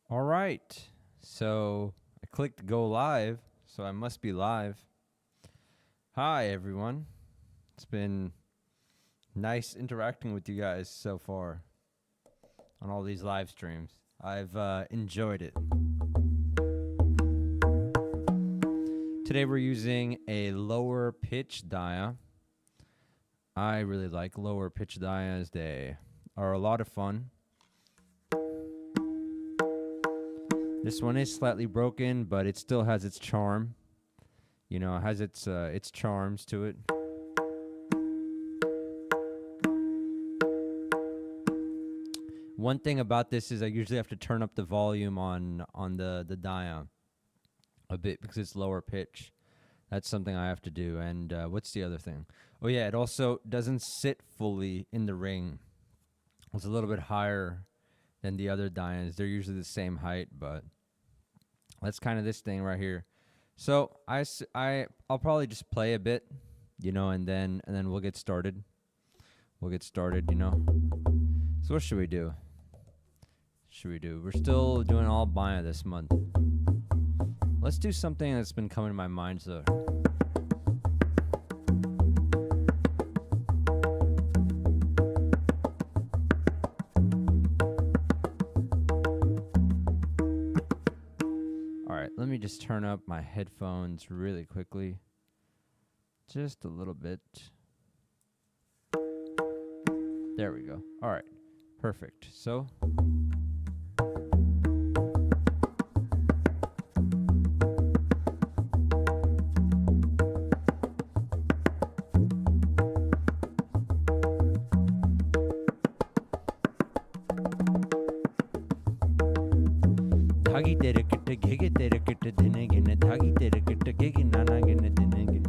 All right. So I clicked go live, so I must be live. Hi, everyone. It's been nice interacting with you guys so far on all these live streams. I've enjoyed it. Today we're using a lower pitch dhene. I really like lower pitch dhanes. They are a lot of fun. This one is slightly broken, but it still has its charm. You know, it has its charms to it. One thing about this is I usually have to turn up the volume on the dhene a bit because it's lower pitch. That's something I have to do. And what's the other thing? Oh yeah, it also doesn't sit fully in the ring. It's a little bit higher than the other dhanes. They're usually the same height, but that's kind of this thing right here. So I'll probably just play a bit, you know, and then we'll get started. You know. So what should we do? We're still doing all bayan this month. Let's do something that's been coming to my mind. So let me just turn up my headphones really quickly. Just a little bit. There we go. All right. Perfect. So dhagi terekete gege terekete dhene gene dhagi terekete gege nana gene dhene gene.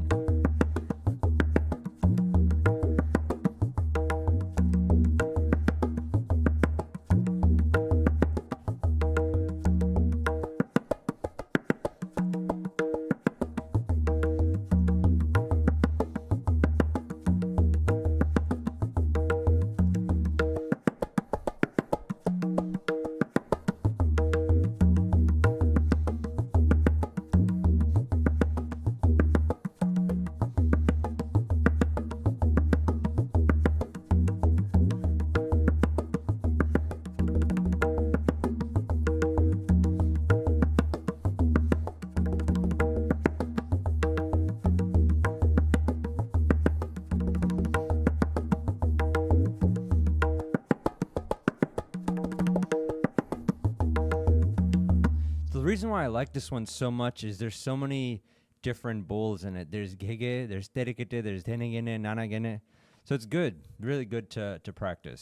The reason why I like this one so much is there's so many different bowls in it. There's gere, there's terekete, there's dhene gene, nana gene. So it's good, really good to practice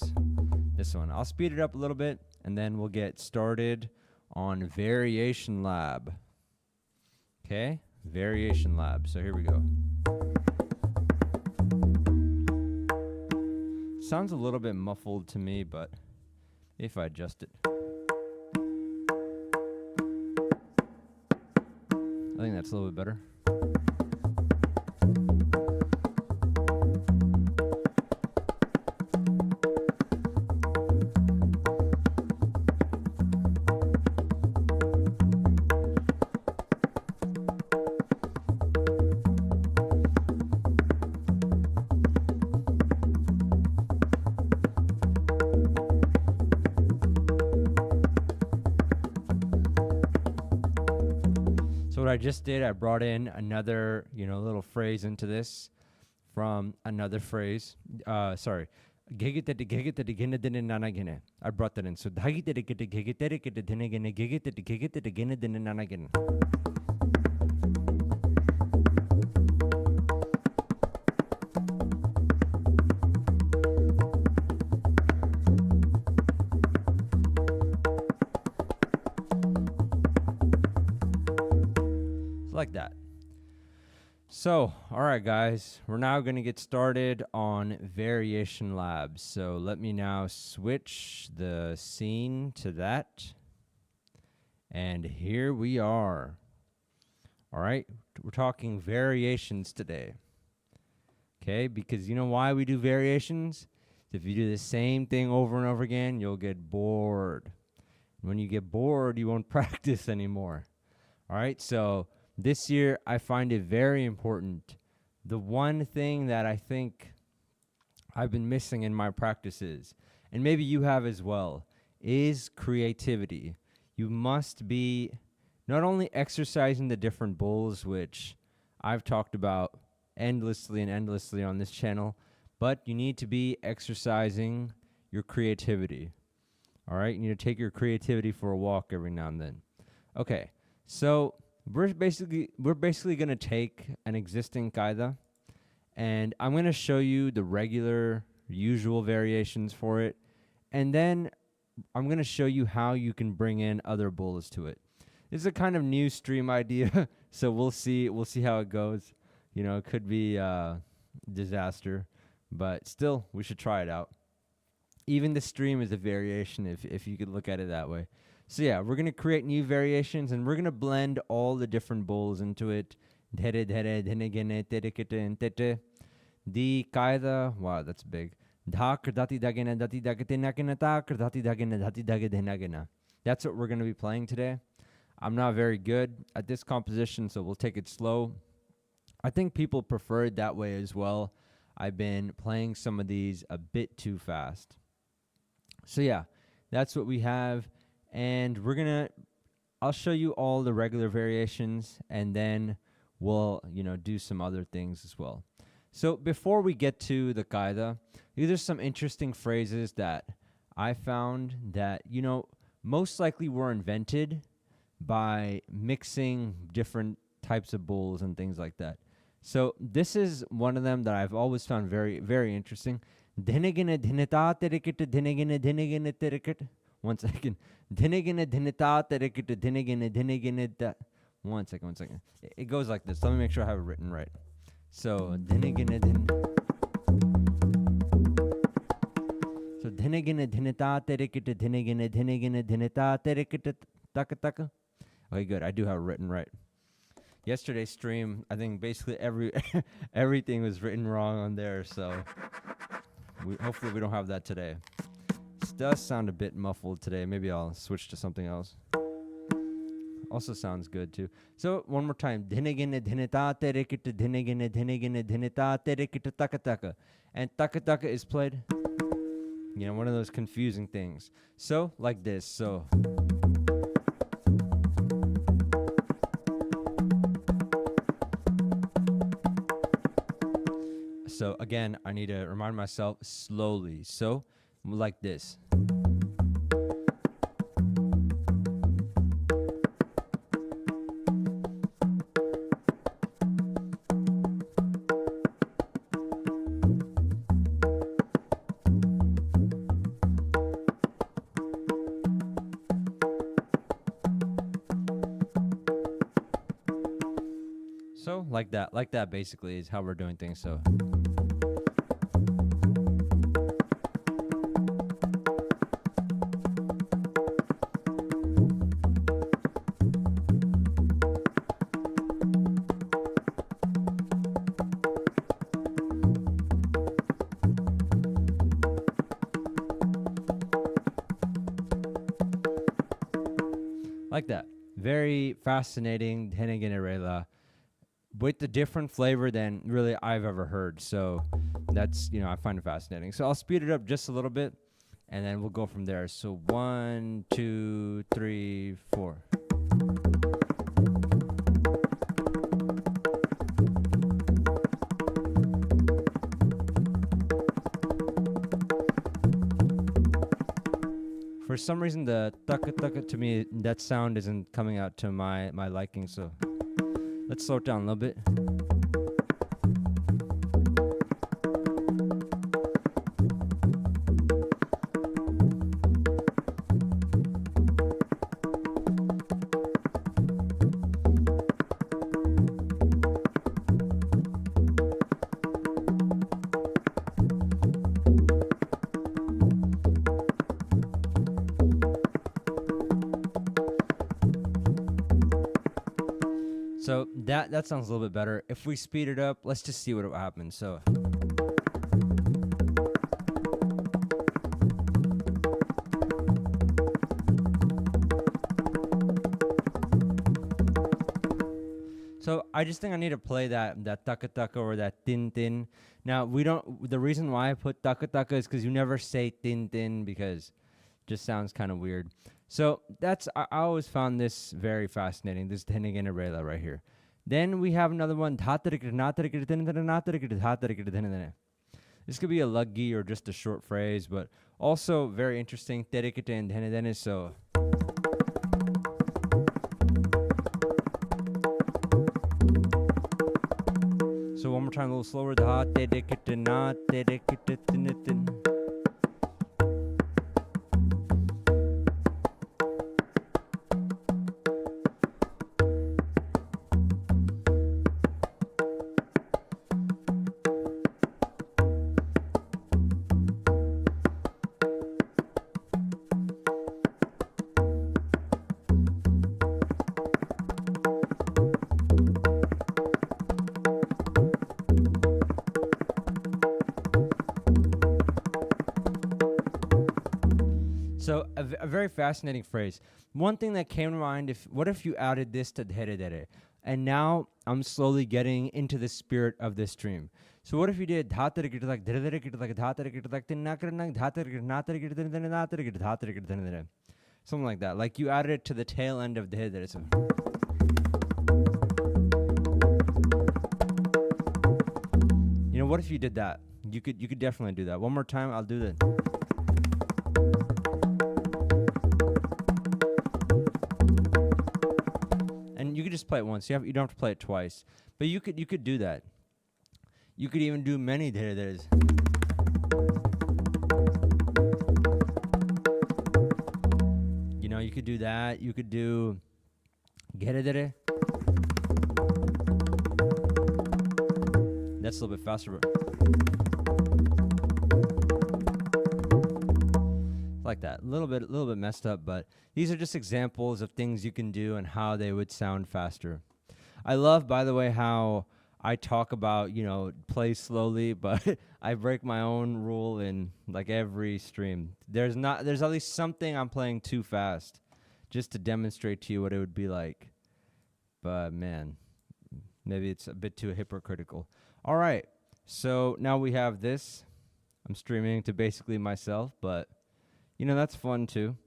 this one. I'll speed it up a little bit, and then we'll get started on variation lab. Okay, variation lab. So here we go. Sounds a little bit muffled to me, but if I adjust it. I think that's a little bit better. What I just did, I brought in another, little phrase into this from another phrase. Sorry. I brought that in. So like that. So, all right, guys, we're now going to get started on variation labs. So let me now switch the scene to that. And here we are. All right, we're talking variations today. Okay, because you know why we do variations? If you do the same thing over and over again, you'll get bored. When you get bored, you won't practice anymore. All right, so this year I find it very important. The one thing that I think I've been missing in my practices, and maybe you have as well, is creativity. You must be not only exercising the different bowls, which I've talked about endlessly and endlessly on this channel, but you need to be exercising your creativity. All right, you need to take your creativity for a walk every now and then. Okay, so we're basically going to take an existing kaida, and I'm going to show you the regular, usual variations for it, and then I'm going to show you how you can bring in other bowls to it. This is a kind of new stream idea, so we'll see how it goes. You know, it could be disaster, but still, we should try it out. Even the stream is a variation if you could look at it that way. So yeah, we're going to create new variations, and we're going to blend all the different bowls into it. Dhere, dhere, dhene, gene, terekete, and tete. The kaida, wow, that's big. Dha, krdati, dagena, dati, dagete, nagena, ta, krdati, dagena, dati, dagete, nagena. That's what we're going to be playing today. I'm not very good at this composition, so we'll take it slow. I think people prefer it that way as well. I've been playing some of these a bit too fast. So yeah, that's what we have, and I'll show you all the regular variations, and then we'll, do some other things as well. So before we get to the kaida, these are some interesting phrases that I found that, most likely were invented by mixing different types of bowls and things like that. So this is one of them that I've always found very, very interesting. Dhene gene dhene ta terekete dhene gene terekete. One second. Dhene gene dhene ta terekete dhene gene ta. One second. It goes like this. Let me make sure I have it written right. So dhene gene dhene. So dhene gene dhene ta terekete dhene gene dhene ta terekete taka taka. Okay, good. I do have it written right. Yesterday's stream, I think basically everything was written wrong on there, so hopefully we don't have that today. This does sound a bit muffled today. Maybe I'll switch to something else. Also sounds good too. So one more time. Dhene gene dhene ta terekete dhene gene dhene ta terekete taka taka. And taka taka is played, one of those confusing things. So like this. So again, I need to remind myself slowly. So like this. So like that basically is how we're doing things. So like that. Very fascinating dhene gene rela with a different flavor than really I've ever heard. So that's, I find it fascinating. So I'll speed it up just a little bit, and then we'll go from there. So 1, 2, 3, 4. For some reason, the taka taka to me, that sound isn't coming out to my liking, so let's slow it down a little bit. So that sounds a little bit better. If we speed it up, let's just see what happens. So So I just think I need to play that taka taka or that tin tin. Now we don't. The reason why I put taka taka is because you never say tin tin because it just sounds kind of weird. So that's I always found this very fascinating. This dhene gene right here. Then we have another one. This could be a luggi or just a short phrase, but also very interesting. Terekete and dhene. So one more time, a little slower. So a very fascinating phrase. One thing that came to mind, what if you added this to dhere? And now I'm slowly getting into the spirit of this stream. So what if you did something like that? Like you added it to the tail end of dhere. So you know, what if you did that? You could definitely do that. One more time, I'll do that. You could just play it once. You don't have to play it twice. But you could do that. You could even do many dheres. You know, you could do that. You could do gere dhere. That's a little bit faster. Like that, a little bit messed up, but these are just examples of things you can do and how they would sound faster. I love, by the way, how I talk about, play slowly, but I break my own rule in like every stream. There's at least something I'm playing too fast just to demonstrate to you what it would be like. But man, maybe it's a bit too hypocritical. All right, so now we have this. I'm streaming to basically myself, but that's fun too.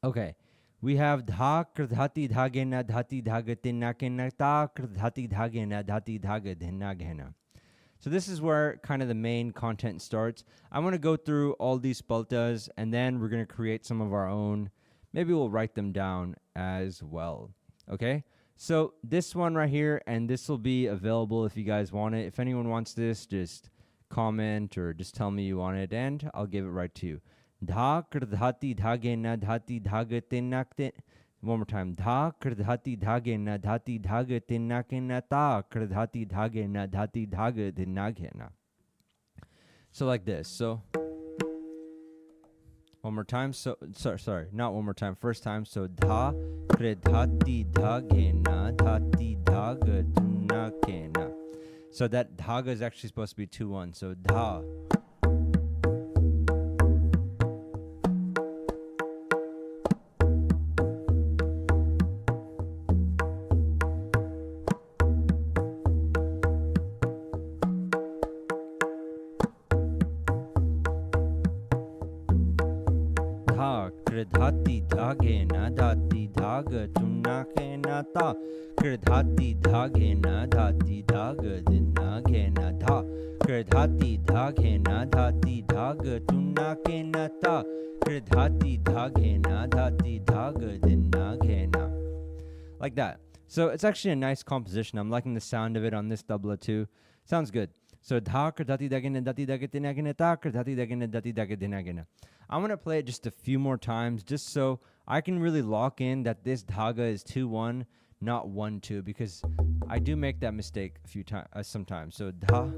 Okay. We have dha krdhati dhagena dhati dhagatina kena ta krdhati dhagena dhati dhagadhena ghena. So this is where kind of the main content starts. I'm going to go through all these spaltas and then we're going to create some of our own. Maybe we'll write them down as well. Okay? So this one right here, and this will be available if you guys want it. If anyone wants this, just comment or just tell me you want it and I'll give it right to you. Dha krdhati dhagena dhati dhagatinakte. One more time. Dha krdhati dhagena dhati dhagatinakena ta krdhati dhagena dhati dhagadinaghena. So like this. So one more time. So sorry, not one more time. First time. So dha krdhati dhagena dhati dhagatinakena. So that dhaga is actually supposed to be 2-1. So dha. Krdhati dhagena dhati dhagatunakena ta krdhati dhagena dhati dhagadinaghena dha krdhati dhagena dhati dhagatunakena ta krdhati dhagena dhati dhagadinaghena. Like that. So it's actually a nice composition. I'm liking the sound of it on this tabla too. Sounds good. So dha krdhati dhagena dhati dhagatinagena ta krdhati dhagena dhati dhagadinagena. I'm going to play it just a few more times just so I can really lock in that this dhaga is 2-1, not 1-2, because I do make that mistake a few times sometimes. So dha.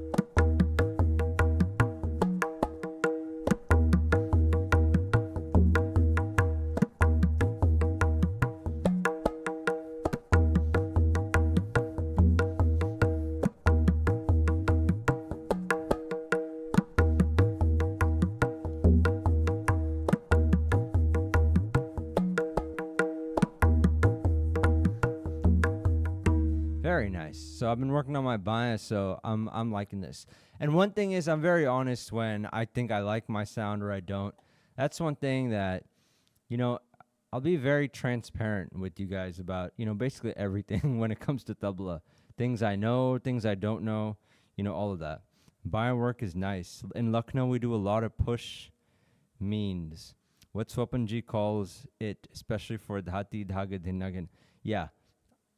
very nice. So I've been working on my bias, so I'm liking this. And one thing is, I'm very honest when I think I like my sound or I don't. That's one thing that, you know, I'll be very transparent with you guys about, you know, basically everything when it comes to tabla. Things I know, things I don't know, you know, all of that. Bias work is nice. In Lucknow, we do a lot of push means. What Swapanji calls it, especially for dhati, dhaga, dhinnagan. Yeah,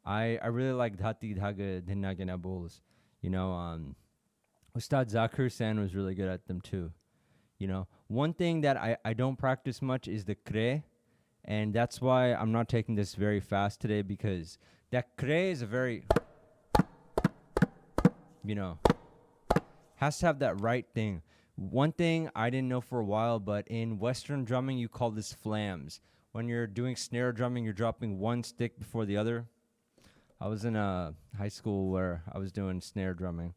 I really like dhati, dhaga, dhinnagan bowls. You know, Ustad Zakir San was really good at them too. You know, one thing that I don't practice much is the kre, and that's why I'm not taking this very fast today, because that kre is a very, you know, has to have that right thing. One thing I didn't know for a while, but in Western drumming, you call this flams. When you're doing snare drumming, you're dropping one stick before the other. I was in a high school where I was doing snare drumming.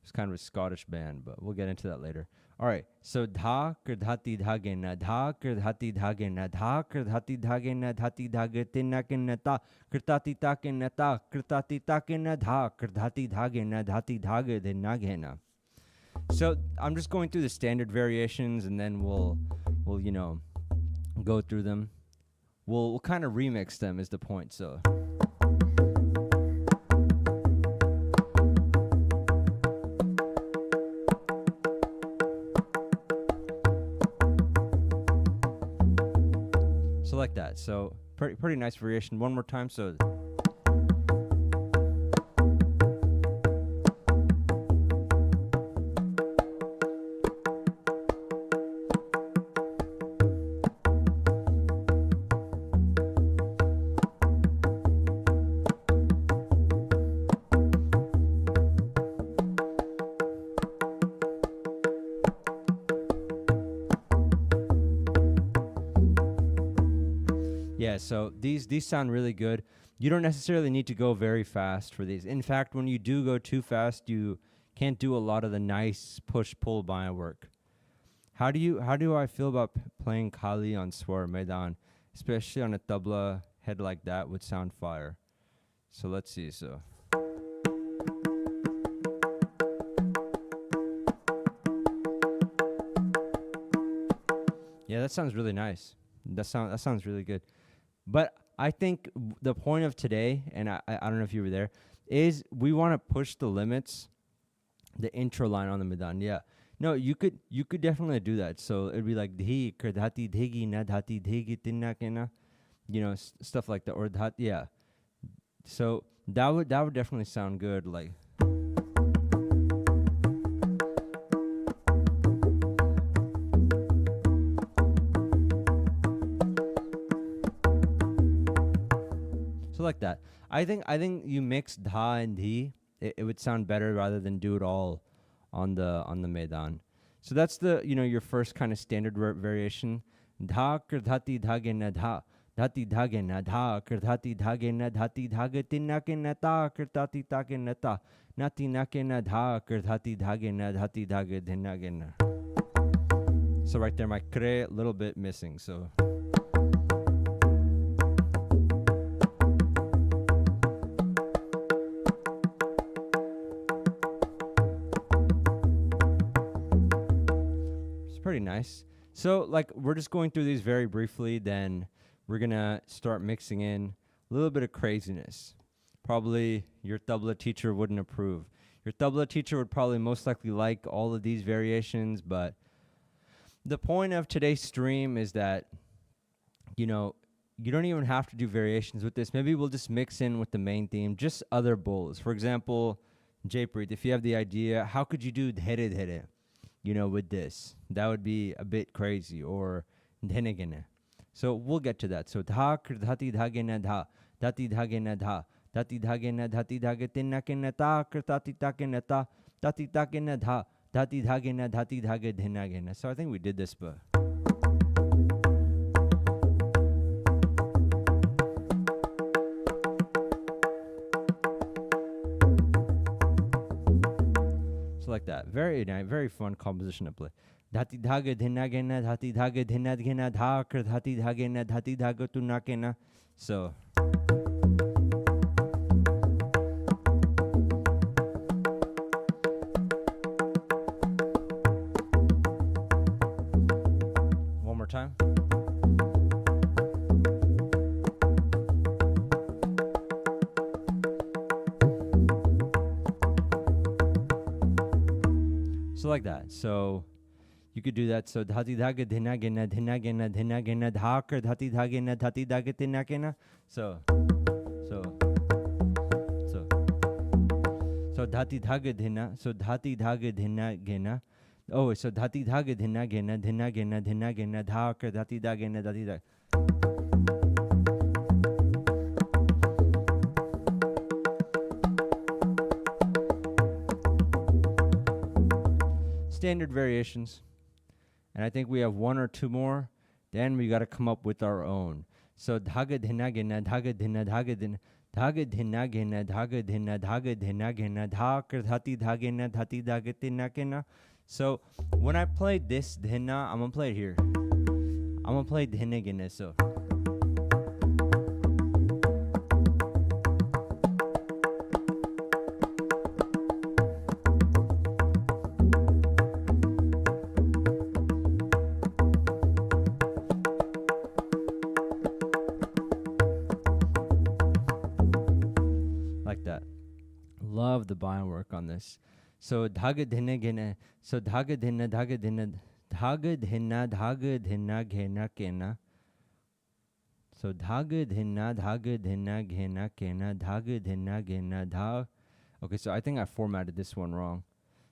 It's kind of a Scottish band, but we'll get into that later. All right, so dha krdhati dhage na dha krdhati dhage na dha krdhati dhage na dhati dhage tinake na ta krtati take na ta krtati take na dha krdhati dhage na dhati dhage dhinage na. So I'm just going through the standard variations, and then we'll you know, go through them. We'll kind of remix them is the point. So like that. So pretty nice variation. One more time. So yeah, so these sound really good. You don't necessarily need to go very fast for these. In fact, when you do go too fast, you can't do a lot of the nice push-pull bias work. How do I feel about playing Kali on Swar Maidan, especially on a tabla head like that would sound fire. So let's see. So yeah, that sounds really nice. That sounds really good. But I think the point of today, and I don't know if you were there, is we want to push the limits, the intro line on the Midan. Yeah. No, you could definitely do that. So it'd be like dhi krdhati dhegi na dhati dhegi tinna kena, you know, stuff like that, or dhat. Yeah. So that would definitely sound good. Like. So like that. I think you mix dha and dhi, it would sound better rather than do it all on the Maidan. So that's the, you know, your first kind of standard variation. Dha krdhati dhage na dha dhati dhage na dha krdhati dhage na dhati dhage tinake na ta krdhati take na ta nati nake na dha krdhati dhage na dhati dhage dhinage na. So right there, my kre a little bit missing. So. Pretty nice. So like we're just going through these very briefly, then we're gonna start mixing in a little bit of craziness. Probably your tabla teacher wouldn't approve. Your tabla teacher would probably most likely like all of these variations, but the point of today's stream is that, you know, you don't even have to do variations with this. Maybe we'll just mix in with the main theme, just other bowls. For example, Jaypreet, if you have the idea, how could you do dhere dhere? You know, with this, that would be a bit crazy, or dhene. So we'll get to that. So dha krdhati dhage na dha dhati dhage na dha dhati dhage na dhati dhage tinake na ta krdhati take na ta dhati take na dha dhati dhage na dhati dhage dhinage na. So I think we did this, but like that. Very nice, very fun composition to play. Dhati dhage dhinage na dhati dhage dhinage na dha krdhati dhage na dhati dhage tunake na. So like that. So you could do that. So dhati dhaga dhina gena dhina gena dhina gena dhakar dhati dhagena dhati dhaga dhina gena. So dhati dhaga dhina. So dhati dhaga dhina gena. Oh, so dhati dhaga dhina gena dhina gena dhina gena dhakar dhati dhagena dhati dhaga. Standard variations. And I think we have one or two more. Then we got to come up with our own. So dhaga dhina gena dhaga dhina dhaga dhina dhaga dhina gena dhaga dhina dhaga dhina gena dhakar dhati dhagena dhati dhaga dhina gena. So when I play this dhina, I'm gonna play it here. I'm gonna play dhene gena. So like that. Love the bayan work on this. So dhaga dhine gena. So dhaga dhina dhaga dhina dhaga dhina dhaga dhina gena kena. So dhaga dhina dhaga dhina gena kena dhaga dhina gena dha. Okay, so I think I formatted this one wrong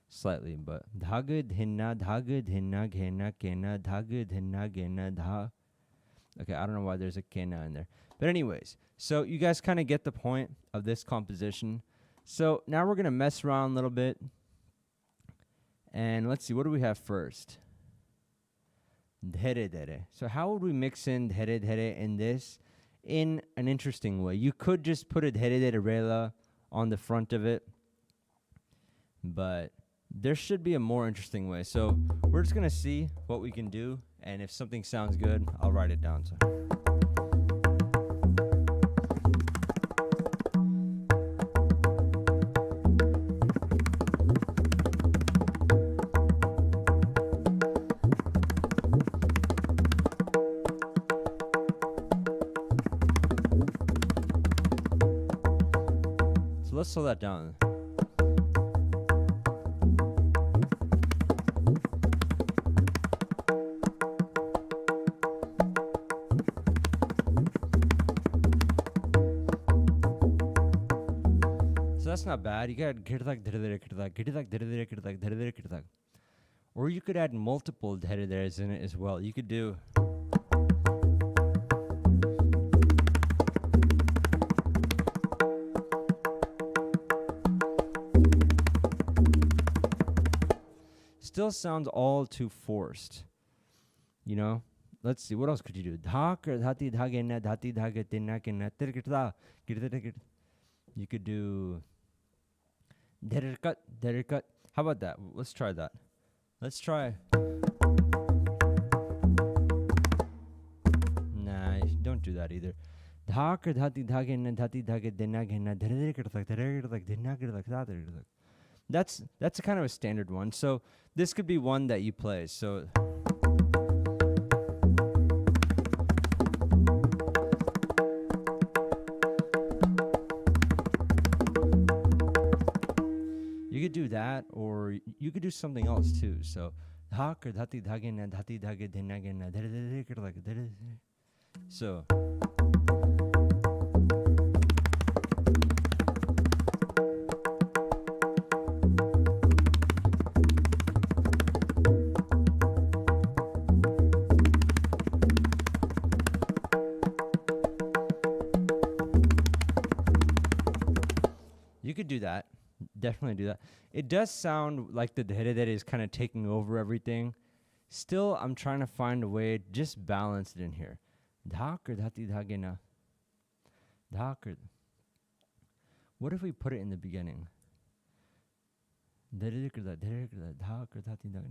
slightly, but dhaga dhina dhaga dhina gena kena dhaga dhina gena dha. Okay, I don't know why there's a kena in there. But anyways, so you guys kind of get the point of this composition. So now we're going to mess around a little bit. And let's see, what do we have first? Dhere dhere. So how would we mix in dhere dhere in this in an interesting way? You could just put a dhere dhere rela on the front of it, but there should be a more interesting way. So we're just going to see what we can do, and if something sounds good, I'll write it down. So let's slow that down. So that's not bad. You got kirtak dhere kirtak kirtak dhere kirtak dhere kirtak. Or you could add multiple dhere dheres in it as well. You could do still sounds all too forced, you know. Let's see, what else could you do? Dhakar dhati dhagena dhati dhaga tinakena terekete. You could do dherekat. How about that? Let's try that. Let's try. Nah, don't do that either. Dhakar dhati dhagena dhati dhaga tinakena dherekat. That's a kind of a standard one. So this could be one that you play. So you could do that, or you could do something else too. So so you could do that. Definitely do that. It does sound like the dhere dhere is kind of taking over everything. Still, I'm trying to find a way to just balance it in here. Dhakar dhati dhagena. Dhakar. What if we put it in the beginning?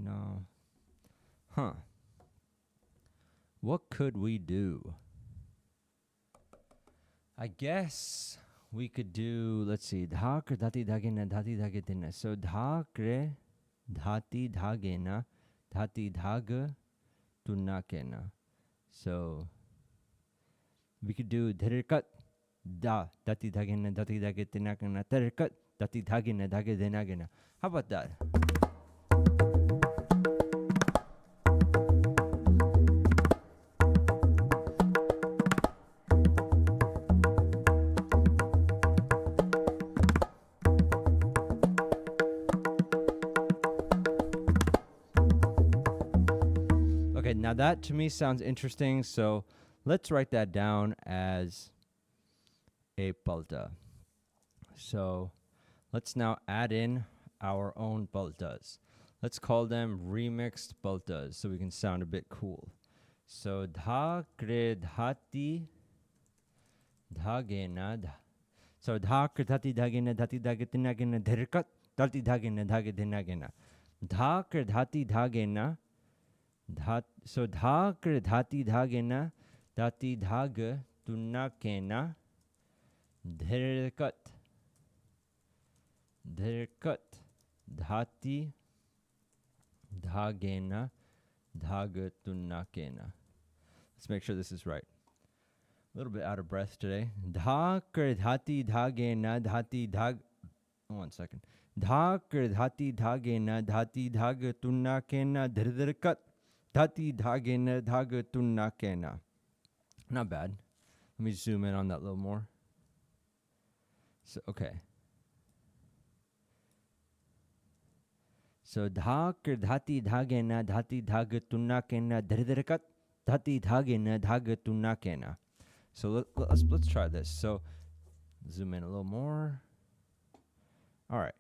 No. Huh. What could we do? I guess we could do, let's see, dhakar dhati dhagena dhati dhagetina. So dhakre dhati dhagena dhati dhaga tunakena. So we could do dherekat da dhati dhagena dhati dhagetina terekat dhati dhagena dhagedenagena. How about that? Now that to me sounds interesting, so let's write that down as a palta. So let's now add in our own paltas. Let's call them remixed paltas so we can sound a bit cool. So dha kre dhati dhagena dha. So dha kre dhati dhagena dhati dhagetinagena dhirkat dhati dhagena dhagedinagena. Dha kre dhati dhagena dhat. So dha kre dhati dhagena dhati dhag tunakena dhirkat dhirkat dhati dhagena dhagatunakena. Let's make sure this is right. A little bit out of breath today. Dha kar dhati dhagena dhati dhag. One second. Dha kar dhati dhagena dhati dhagatunakena dhirkat dhati dhagena dhagatunakena. Not bad. Let me zoom in on that a little more. So okay. So dha kar dhati dhagena dhati dhagatunakena dhirkat dhati dhagena dhagatunakena. So let's try this. So zoom in a little more. All right.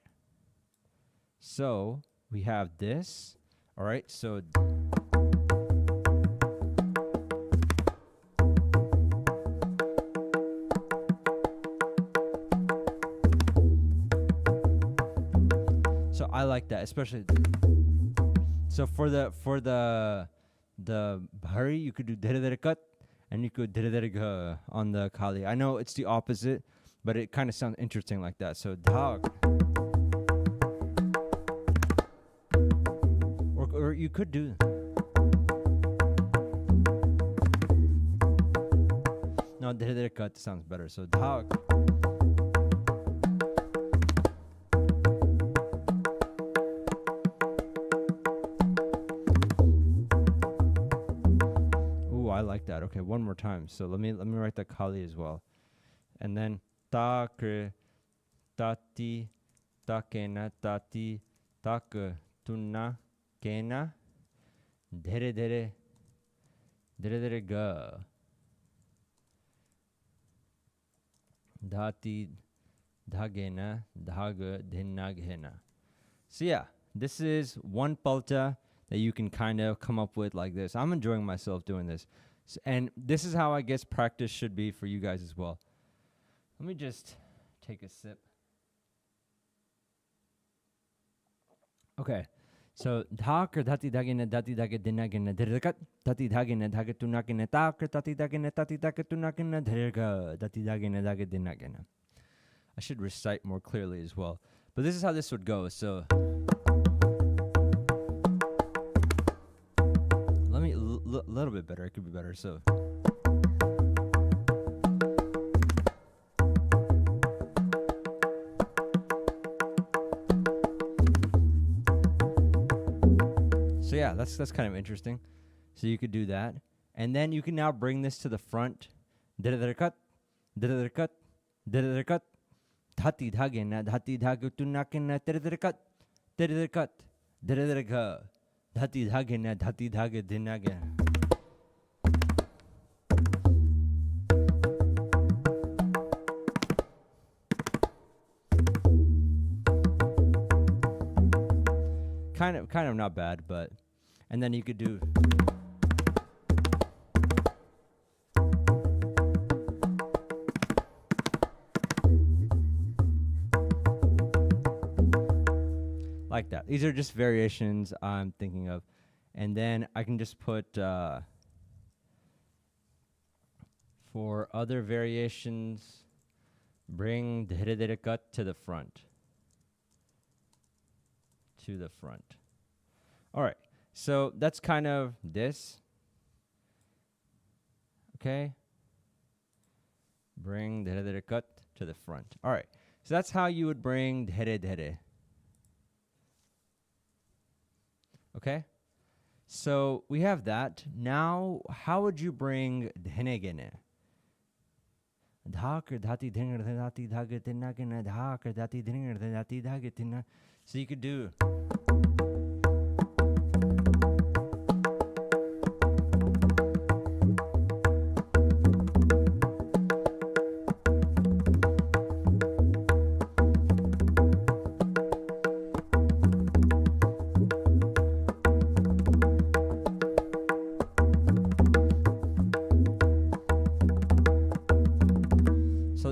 So we have this. All right. So I like that, especially. So for the bhari, you could do dhere cut, and you could dhere on the kali. I know it's the opposite, but it kind of sounds interesting like that. So dhag, or you could do. No, dhere cut sounds better. So dhag. I like that. Okay, one more time. So let me write the kali as well. And then ta kre tati takena tati tak tunna kena dhere dhere dhere dhere ga dhati dhagena dhaga dhinnaghena. So yeah, this is one palta that you can kind of come up with like this. I'm enjoying myself doing this. And this is how I guess practice should be for you guys as well. Let me just take a sip. Okay. So dha kar dhati dhagena dhati dhagedinagena dhirkat dhati dhagena dhagetunakena ta kar dhati dhagena dhati dhagetunakena dhirga dhati dhagena dhagedinagena. I should recite more clearly as well. But this is how this would go. So let me a little bit better. It could be better. So yeah, that's kind of interesting. So you could do that, and then you can now bring this to the front. Dhati dhagena dhati dhagutunakena dhati dhagena dhati dhagedinagena. Kind of not bad, but and then you could do like that. These are just variations I'm thinking of. And then I can just put for other variations, bring dhere cut to the front. To the front. All right. So that's kind of this. Okay. Bring dhere cut to the front. All right. So that's how you would bring dhere. Okay. So we have that. Now, how would you bring dhene gene? So you could do.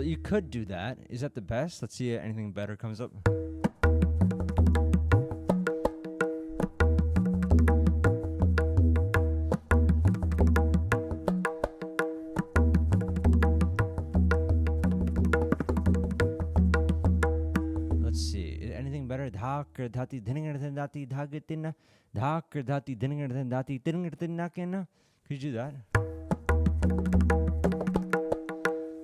you could do that. Is that the best? Let's see if anything better comes up. Let's see. Anything better? Dhak dhati dhingar dhati dhagatina. Dhak dhati dhingar dhati tingar. Could you do that?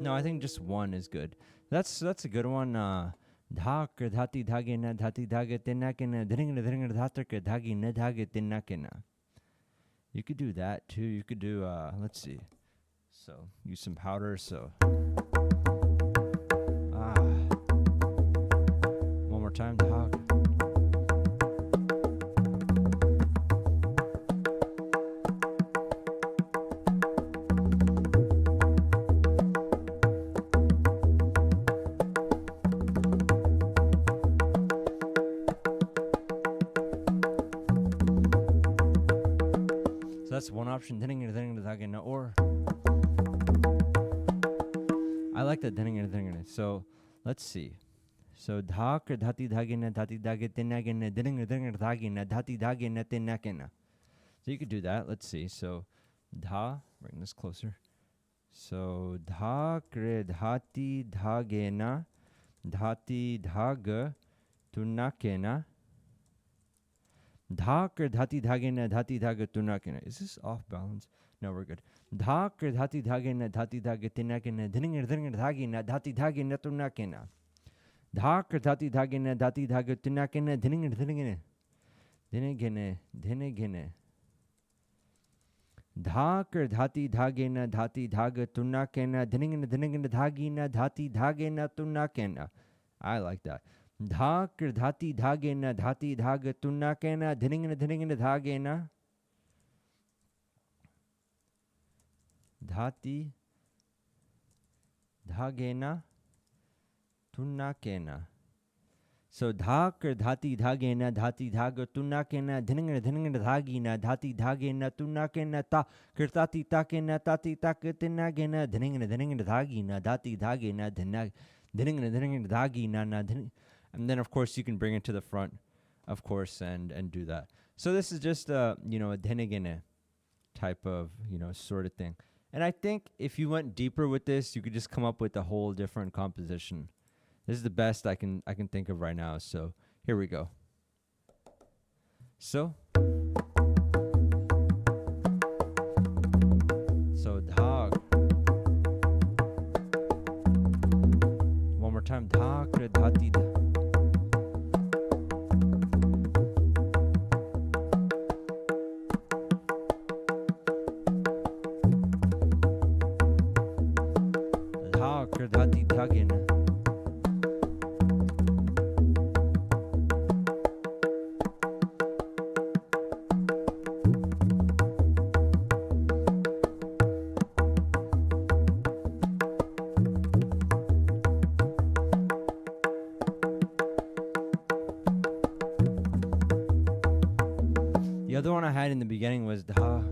No, I think just one is good. That's a good one. Dhak dhati dhagina dhati dhagatinakina dhingar dhingar dhatak dhagina dhagatinakina. You could do that too. You could do let's see. So use some powder. So one more time. Dhak. That's one option. Or I like that. So let's see. So dhak dhati dhagina dhati dhagatinagina dhagina dhati dhagina tinakina. So you could do that. Let's see. So dha, bring this closer. So dhak dhati dhagena dhati dhaga tunakena. Dhak dhati dhagena dhati dhaga tunakena. Is this off balance? No, we're good. Dhak dhati dhagena dhati dhaga tinakena dhingar dhagina dhati dhagina tunakena. Dhak dhati dhagena dhati dhaga tunakena dhingar dhinegene. Dhak dhati dhagena dhati dhaga tunakena dhingar dhagina dhati dhagena tunakena. I like that. Dhak dhati dhagena dhati dhaga tunakena dhingar dhagena dhati dhagena tunakena. So dhak dhati dhagena dhati dhaga tunakena dhingar dhagina dhati dhagena tunakena ta kirtati takena tati takatinagena dhingar dhagina dhati dhagena dhingar dhagina na. And then, of course, you can bring it to the front, of course, and do that. So this is just a dhene type of, sort of thing. And I think if you went deeper with this, you could just come up with a whole different composition. This is the best I can think of right now. So here we go. So dhag. One more time. Dhak dhati dhag. Dhati dhagena. The other one I had in the beginning was dha.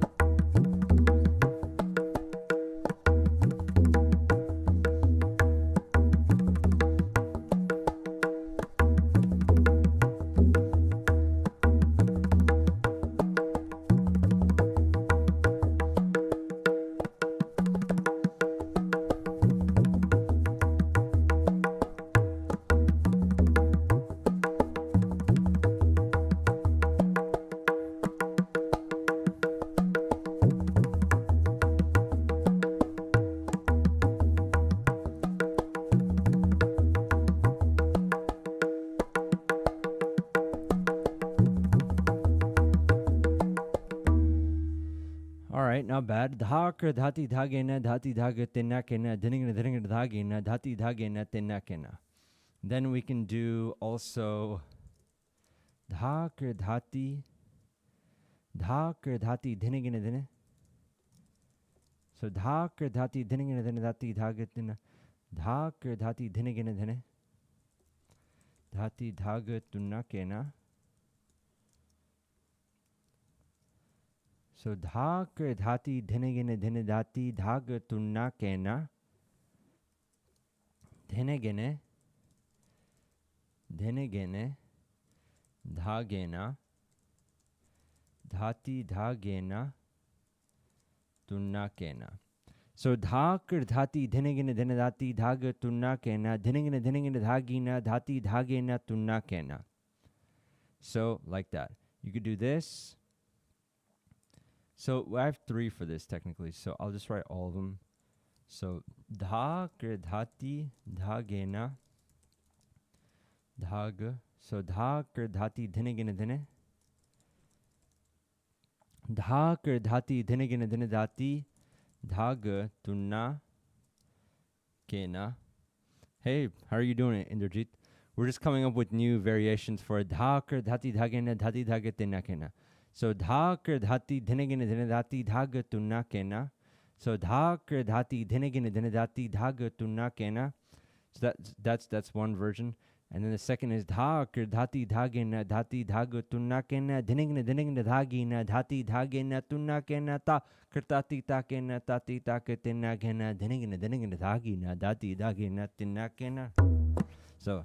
Not bad. Dhak dhati dhagena dhati dhaga tinakena dhingar dhagena dhati dhagena tinakena. Then we can do also dhak dhati dhinagena dhene. So dhak dhati dhinagena dhene dhati dhaga tina. Dhak dhati dhinagena dhene dhati dhaga tunakena. So dhak dhati dhinagena dhene dhati dhaga tunakena. dhene gene, dha gena, dhati dha gena, tunna kena. So dha kir dhati dhene gene dhene dhati dhaga tunna kena, dhene gene dhagina dhati dhagena tunna kena. So like that. You could do this. So I have 3 for this technically, so I'll just write all of them. So dha kir dhati dhagena dhag. So dha kir dhati dhene gene dhene. Dha kir dhati dhene gene dhene dhati dhag tunna kena. Hey, how are you doing, Indrajit? We're just coming up with new variations for dha kir dhati dhagena dhati dhag tunna kena. So dha kir dhati dhene gene dhene dhati dhag tunna kena. So dha kir dhati dhene gene dhene dhati dhag tunna kena. So that's one version. And then the second is dha kir dhati dhagena dhati dhag tunna kena, dhene gene dhagina dhati dhagena tunna kena, ta kir tati ta kena tati ta ketina kena, dhene gene dhagina dhati dhagena tunna kena. So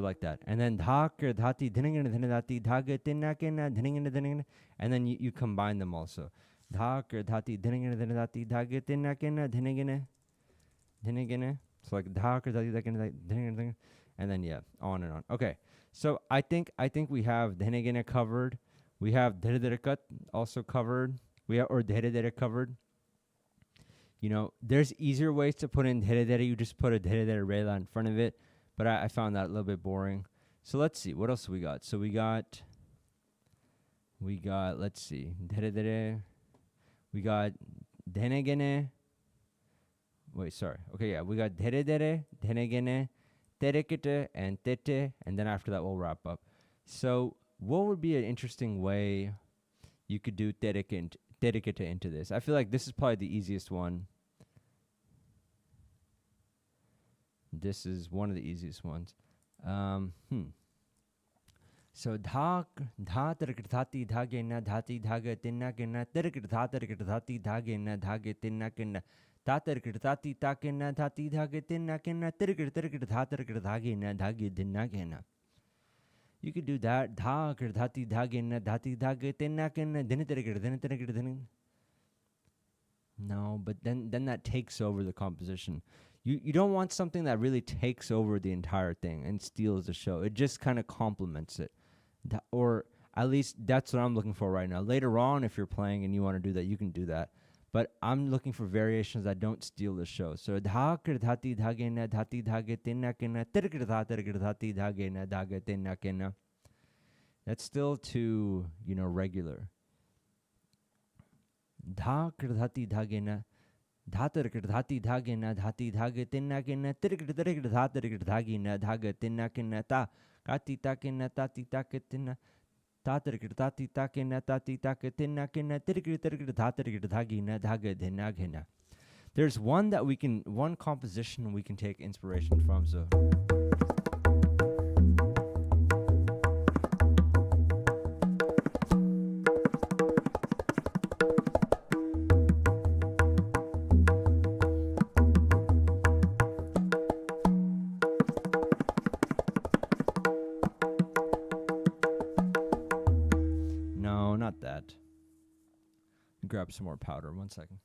like that. And then dha kir dhati dhene gene dhene dhati dhaga tinna kena, dhene gene, and then you combine them also. Dha kir dhati dhene gene dhene dhati dhaga tinna kena, dhene gene. So like dha kir dhati dhene gene, and then yeah, on and on. Okay, so I think we have dhene gene covered. We have dhere also covered. We have or dhere covered. You know, there's easier ways to put in dhere. You just put a dhere rela in front of it. But I found that a little bit boring. So let's see. What else we got? So we got, let's see. Dhere. We got dhene gene. Wait, sorry. Okay, yeah. We got dhere, dhene gene, terekete, and tete. And then after that, we'll wrap up. So what would be an interesting way you could do terekete into this? I feel like this is probably the easiest one. This is one of the easiest ones. So dha terekete dhati dhagena dhati dhaga tinna kena, terekete dhati dhagena dhage tinna kena, ta terekete dhati ta kena dhati dhage tinna kena, terekete dhagena dhage tinna kena. You could do that. Dha kir dhati dhagena dhati dhage tinna kena, dhene terekete. No, but then that takes over the composition. You don't want something that really takes over the entire thing and steals the show. It just kind of complements it. Or at least that's what I'm looking for right now. Later on, if you're playing and you want to do that, you can do that. But I'm looking for variations that don't steal the show. So dha kir dhati dhagena dhati dhage tinna kena, terekete dhati dhagena dhage tinna kena. That's still too, regular. Dha kir dhati dhagena dha terekete dhati dhagena dhati dhage tinna kena, terekete dhagena dhage tinna kena, ta kati ta kena tati ta ketina, ta terekete tati ta kena tati ta ketina kena, terekete dhagena dhage dhena kena. There's one composition we can take inspiration from. So grab some more powder. 1 second.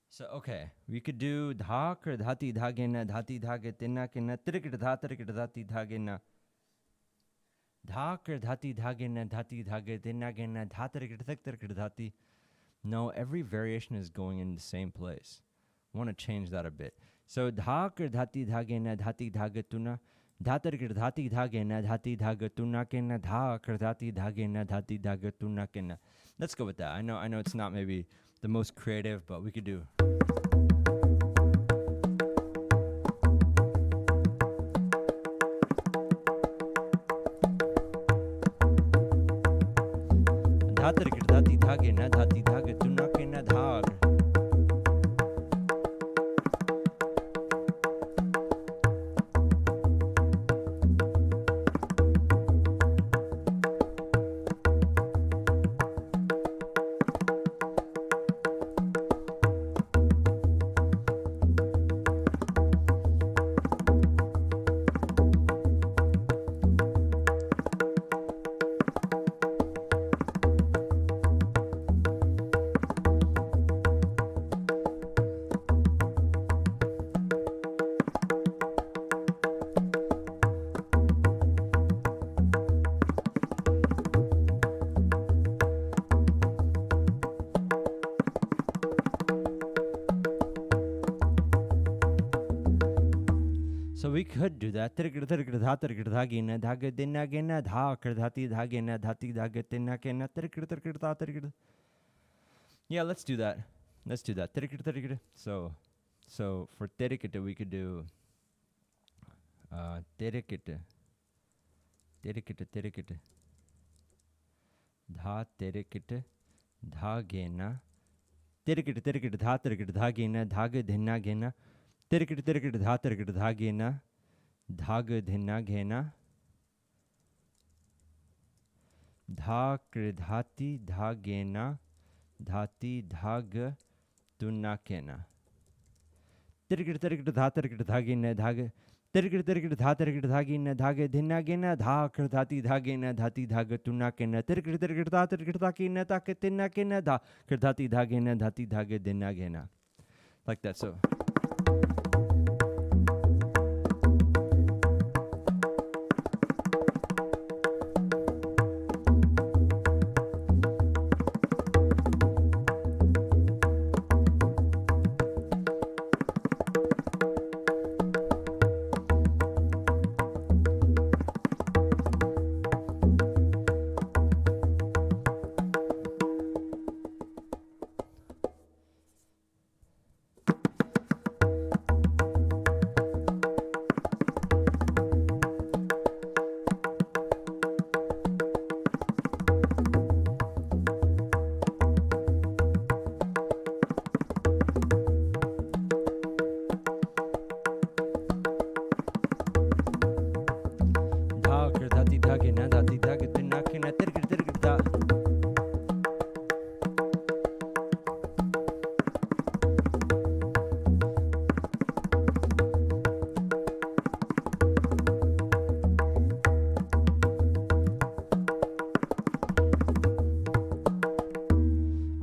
So okay, we could do dha kir dhati dhagena dhati dhage tinna kena, terekete dhati dhagena dha kir dhati dhagena dhati dhage tinna kena, dha terekete dhati. No, every variation is going in the same place. I want to change that a bit. So dha kir dhati dhagena dhati dhage tunna, dha terekete dhati dhagena dhati dhage tunna kena, dha kir dhati dhagena dhati dhage tunna kena. Let's go with that. I know it's not maybe the most creative, but we could do. Dha terekete dhati dhagena dhati dhage tunna kena, dha So we could do that. Terekete terekete dha terekete dhagena dhaga dinagena dha krdhati dhagena dhati dhaga dinagena terekete terekete dha terekete. Yeah, let's do that. Let's do that. Terekete terekete. So for terekete we could do terekete terekete terekete dha terekete dhagena terekete terekete dha terekete dhagena dhaga dinagena terekete terekete dha terekete dhagena dhaga dinagena dha krdhati dhagena dhati dhaga tunakena terekete terekete dha terekete dhagena dhaga terekete terekete dha terekete dhagena dhaga dinagena dha krdhati dhagena dhati dhaga tunakena terekete terekete dha terekete dhagena dhaga dinagena dha krdhati dhagena dhati dhaga dinagena. Like that. So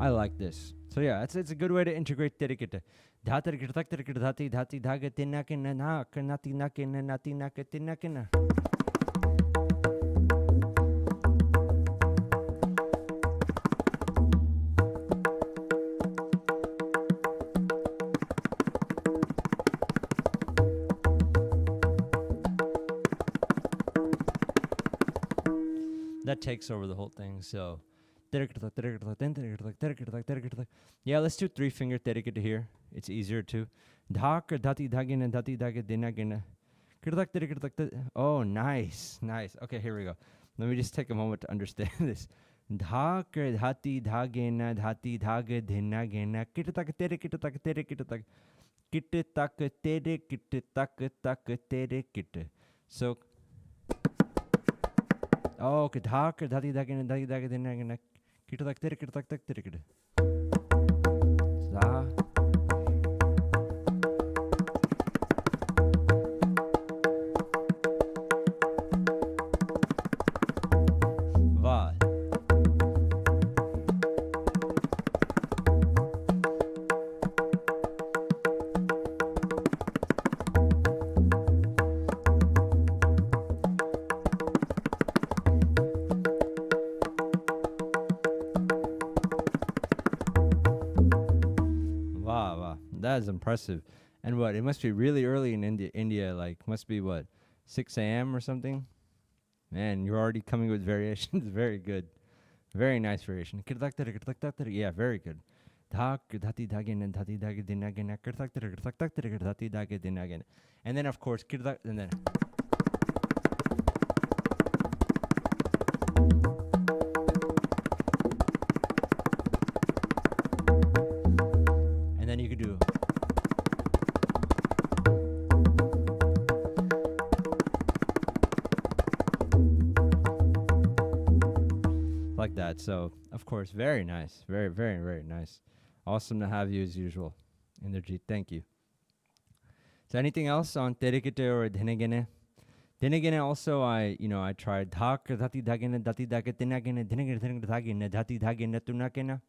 I like this. So yeah, it's a good way to integrate terekete. Dha terekete tak terekete dhati dhati dhaga tinakena na kanati nakena nati nakatinakena. That takes over the whole thing. So yeah, let's do 3-finger terekete here. It's easier too. Oh, nice, nice. Okay, here we go. Let me just take a moment to understand this. So oh, that is impressive. And what? It must be really early in India, like must be what, 6 a.m. or something? Man, you're already coming with variations. Very good. Very nice variation. Yeah, very good. And then of course, and then you could do like that. So of course, very nice. Very, very, very nice. Awesome to have you as usual, Inderjeet. Thank you. So anything else on terekete or dhene? Dhene also I tried dhak dhati dhagene dhati dhagetene dhene dhagene dhati dhagene tunakena.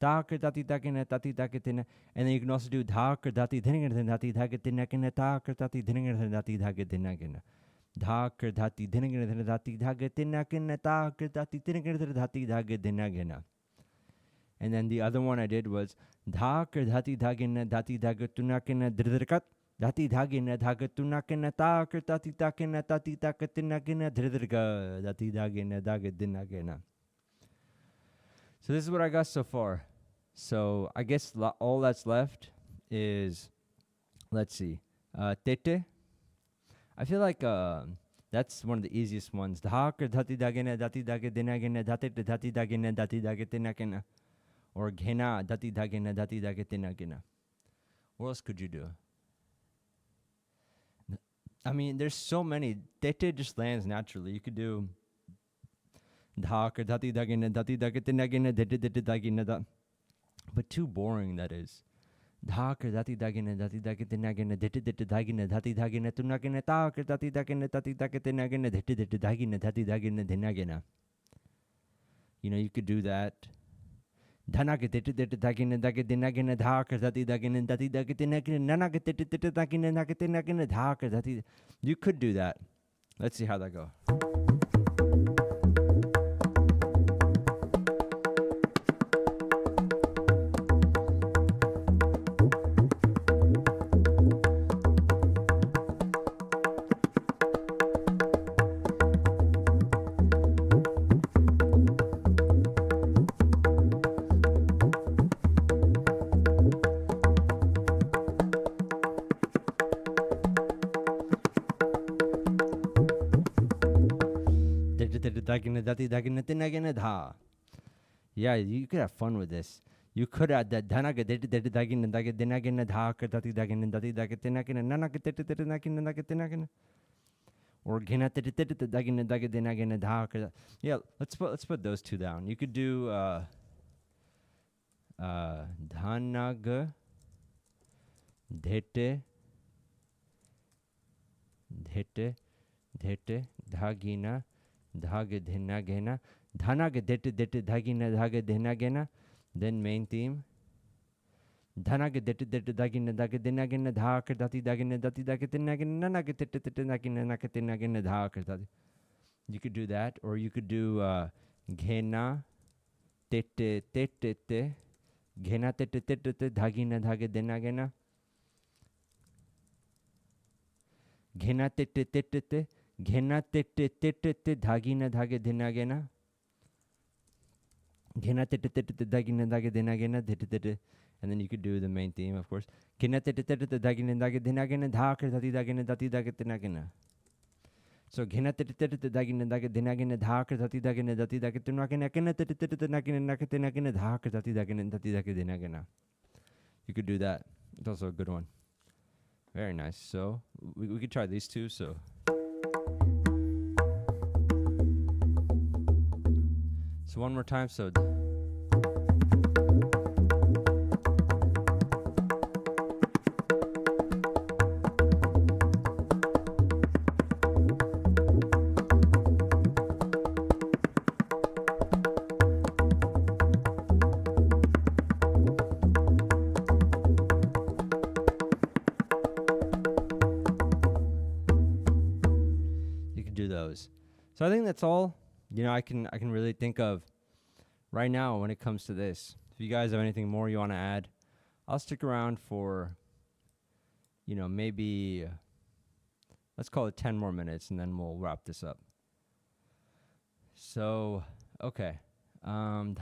Tak dhati dhagene dhati dhagetene. And then you can also do dhak dhati dhene dhati dhagetene tak dhati dhene dhati dhagetene. Dhak dhati dhene dhati dhagetene tak dhati dhene dhati dhagetene. And then the other one I did was dhak dhati dhagene dhati dhagetunakena drirkat Dati dhagina dhagatunakina taker dati takina dati takatinakina dhridrga dati dhagina dhagadinagina. So this is what I got so far. So I guess all that's left is, let's see, tete. I feel like that's one of the easiest ones. Dhaker dati dhagina dati dhagadinagina dati dati dhagina dati dhagatinakina. Or ghena dati dhagina dati dhagatinagina. What else could you do? I mean, there's so many. Tete just lands naturally. You could do dhak or dati dagina dati dagatinagina dete dete dagina da. But too boring, that is. Dhak or dati dagina dati dagatinagina dete dete dagina dati dagina tunagina tak or dati dagina dati dagatinagina dete dete dagina dati dagina dinagina. You know, you could do that. Dhanaka dete dete dagina dagadinagina dhak or dati dagina dati dagatinagina nanaka dete dete dagina nagatinagina dhak or dati. You could do that. Let's see how that goes. Yeah, you could have fun with this. You could add that dhanaga dagina dagadinagina dhaka dati dagina dati dagatinagina nanaka dagina dagatinagina. Or gena dagina dagadinagina dhaka. Yeah, let's put those two down. You could do dhanaga dhete dhagina dhagadinagina dhanaga dete dhagina dhagadinagina. Then main theme. Dhanaga dete dagina dagadinagina dhaka dati dagina dati dagatinagina nanaga dete dagina nagatinagina dhaka dati. You could do that, or you could do ghena tete ghena tete dhagina dhagadinagina. Ghena tete ghena tete dhagina dhagadinagina. Ghena tete dhagina dhagadinagina dete. And then you could do the main theme, of course. Ghena tete dhagina dhagadinagina dhaka dati dagina dati dagatinagina. So ghena tete dhagina dhagadinagina dhaka dati dagina dati dagatinagina ghena tete dhagina nagatinagina dhaka dati dagina dati dagadinagina. You could do that. It's also a good one. Very nice. So we could try these two. So one more time. So you can do those. So I think that's all, you know, I can really think of right now when it comes to this. If you guys have anything more you want to add, I'll stick around for, you know, maybe let's call it 10 more minutes, and then we'll wrap this up. So, okay. I'm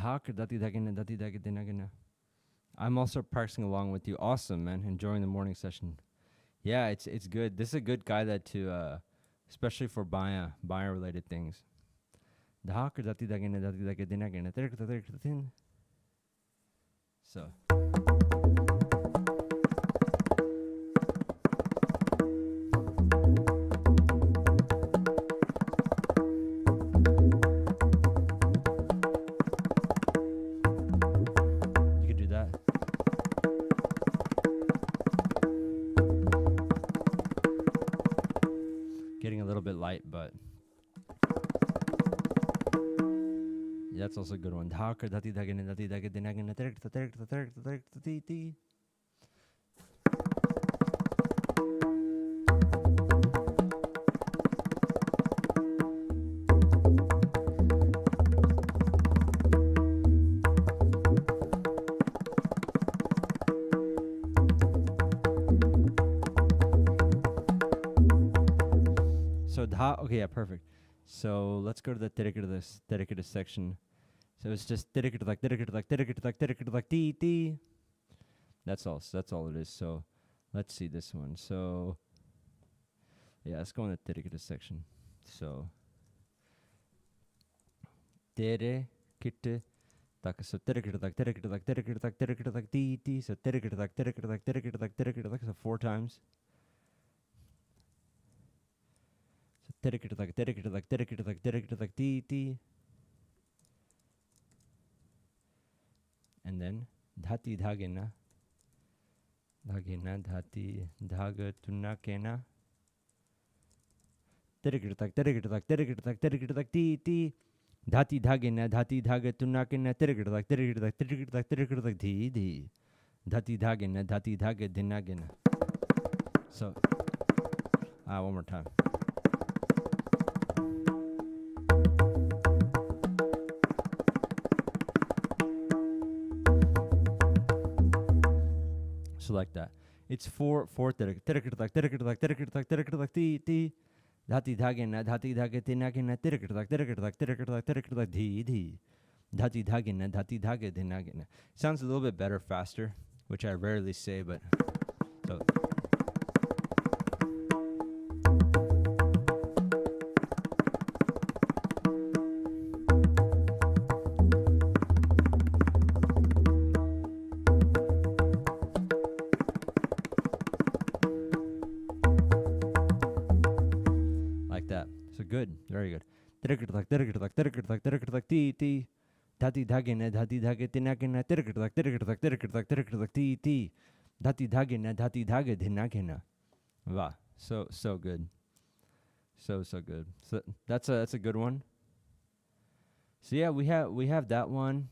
also practicing along with you. Awesome, man. Enjoying the morning session. Yeah, it's good. This is a good guide to especially for bayan related things. So you could do that. Getting a little bit light, but that's also a good one. So dha. Okay, yeah, perfect. So let's go to the terekete section. So it's just ti. That's all. So that's all it is. So let's see this one. So yeah, let's go in the terekete section. So dhere kite. So ti. So so 4 times. So ti. And then dhati dhagena. Dhagena dhati dhaga tunakena. Ti. Dhati dhagena dhati dhaga tunakena dhi. Dhati dhagena dhati dhaga dhinagena. So one more time. So like that. It's four ti. Dhati dhagena dhati dhaga dhinagena dhi. Dhati dhagena dhati dhaga dhinagena. Sounds a little bit better faster, which I rarely say, but so like that. So good, very good. Ti. Dhati dhagena dhati dhaga dhinagena ti. Dhati dhagena dhati dhaga dhinagena. Wow, so good. So good. So that's a good one. So yeah, we have that one.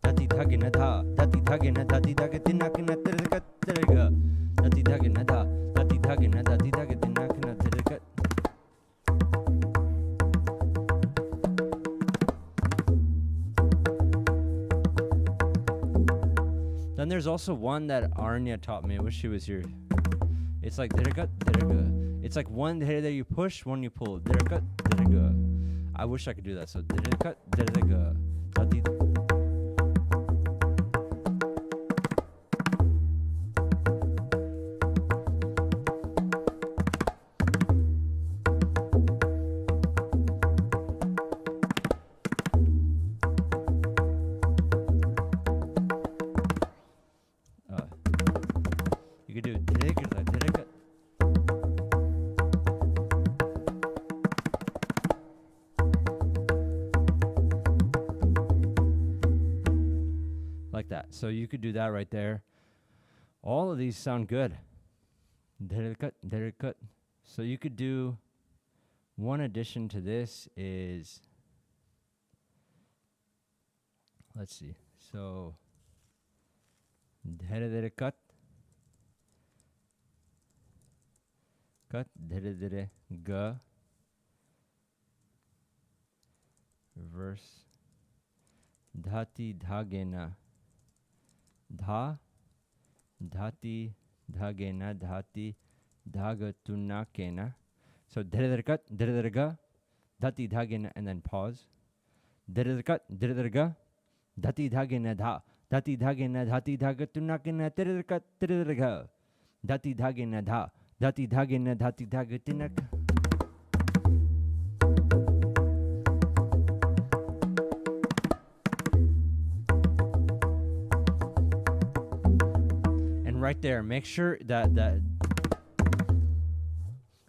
Dhati dhagena dha. Dhati dhagena dhati dhaga dhinagena dhati dhagena dha. Dhati dhagena dhati dhaga dhinagena Then there's also one that Arnya taught me. I wish she was here. It's like dhere. It's like one dhere that you push, one you pull. Dhere. I wish I could do that. So dhere. Dhati. You could do dhere. Like that. So you could do that right there. All of these sound good. Dhere. So you could do one addition to this is, let's see. So dhere cut dhere ga verse dhati dhagena dha dhati dhagena dhati dhaga tunakena. So dhere cut dhere ga dhati dhagena and then pause. Dhere cut dhere ga dhati dhagena dha dhati dhagena dhati dhaga tunakena dhere cut dhere ga dhati dhagena dha dhati dhagena dhati dhaga tunak. And right there, make sure that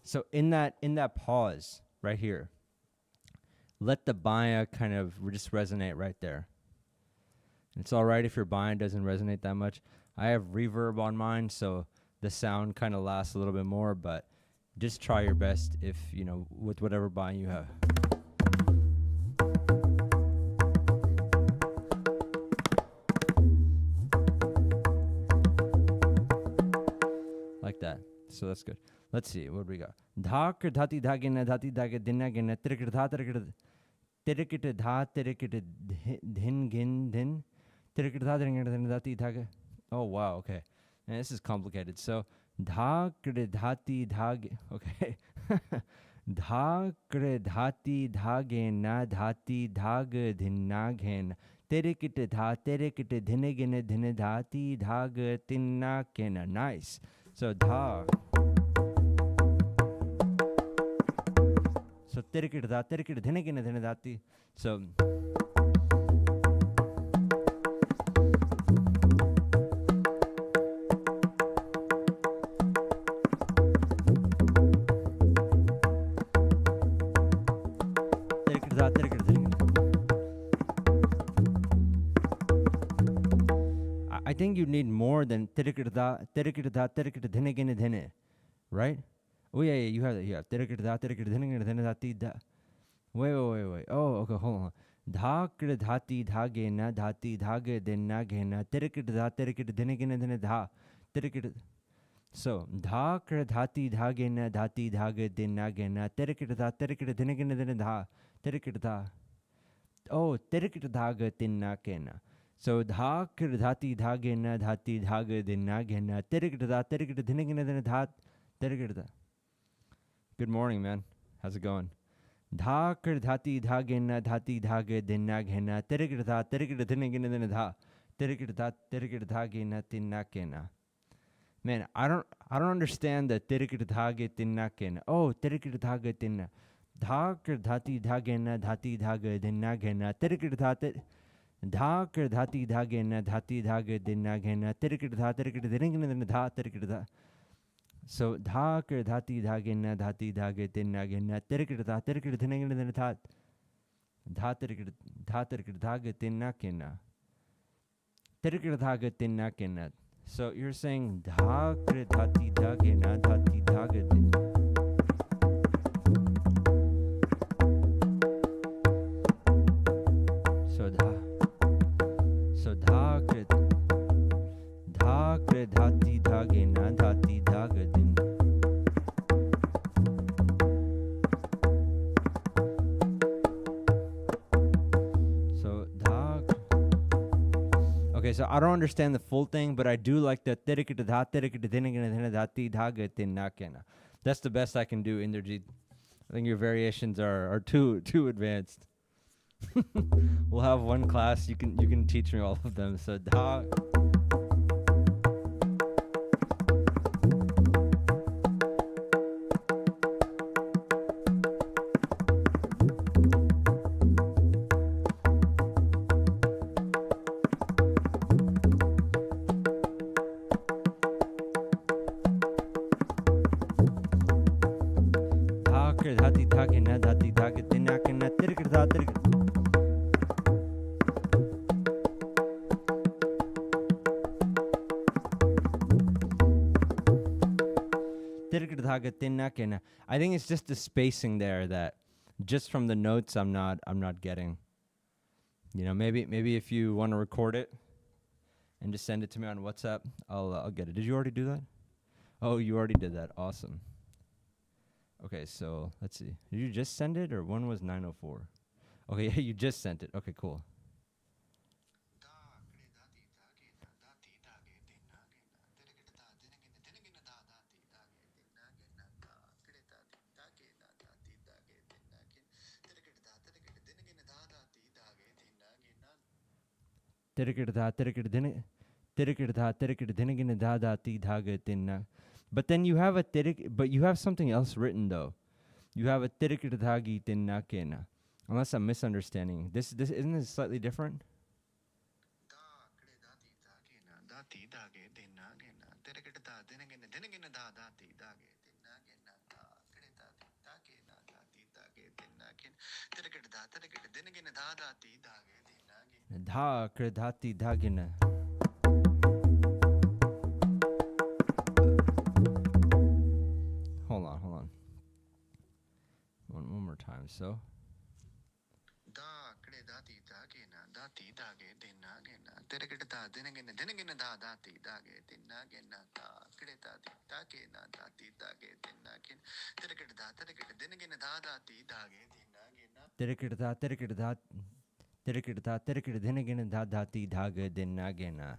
so in that pause right here, let the baya kind of just resonate right there. It's all right if your baya doesn't resonate that much. I have reverb on mine, so the sound kind of lasts a little bit more, but just try your best if, with whatever baya you have. Like that. So that's good. Let's see, what do we got? Dhak dhati dhagena dhati dhaga dhinagena terekete dha terekete dhin gin din terekete dha terekete dhin dhati dhaga. Oh wow, okay. Man, this is complicated. So dha kre dhati dhage. Okay. Dha kre dhati dhage na dhati dhag dhin naghen. Terekete dha terekete dhine gene dhine dhati dhag tinna kena. Nice. So dha. So terekete dha terekete dhine gene dhine dhati. So I think you need more than terekete dha terekete dhine gene dhine, right? Oh yeah, you have that. You have terekete dha terekete dhine gene dhine dhati dha. Wait. Oh, okay, hold on. Dha kre dhati dhage na dhati dhage din na ghena terekete dha terekete dhine gene dhine dha terekete. So dha kre dhati dhage na dhati dhage din na ghena terekete dha terekete dhine gene dhine dha terekete dha. Oh, terekete dhaga tin na kena. So dha kre dhati dhage na dhati dhage din na ghena terekete dha terekete dhine gene dhine dha terekete dha. Good morning, man. How's it going? Dha kre dhati dhage na dhati dhage din na ghena terekete dha terekete dhine gene dhine dha terekete dhage na tin na kena. Man, I don't understand the terekete dhage tin na kena. Oh, terekete dhage tin na. Dha kre dhati dhage na dhati dhage din na ghena terekete dha dha kre dhati dhage na dhati dhage din na ghena terekete dha terekete dhine gene dhine dha terekete dha. So dha kre dhati dhage na dhati dhage din na ghena terekete dha terekete dhine gene dhine dha dha terekete dhage tin na kena terekete dhage tin na kena. So you're saying dha kre dhati dhage na dhati dhage din. So dha kre dhati dhage na dhati dhage din. So dha. Okay, so I don't understand the full thing, but I do like the terekete dha terekete dhine gene dhine dhati dhage tin na kena. That's the best I can do, Indrajit. I think your variations are too advanced. We'll have one class. You can teach me all of them. So dha. Dha kre dhati dhage na dhati dhage din na kena terekete dha terekete. I think it's just the spacing there that just from the notes I'm not getting. You know, maybe if you want to record it and just send it to me on WhatsApp, I'll get it. Did you already do that? Oh, you already did that. Awesome. Okay, so let's see. Did you just send it or one was 904? Okay, yeah, you just sent it. Okay, cool. Terekete dha terekete dhine gene dha dhati dhage tin na. But then you have but you have something else written though. You have a terekete dhagi tin na kena. Unless I'm misunderstanding. This isn't this slightly different? Dha kre dhati dhagina. Hold on. One more time. So. terekete dha terekete dha terekete dha terekete dhene gene dha dhati dhaga dhinna gena.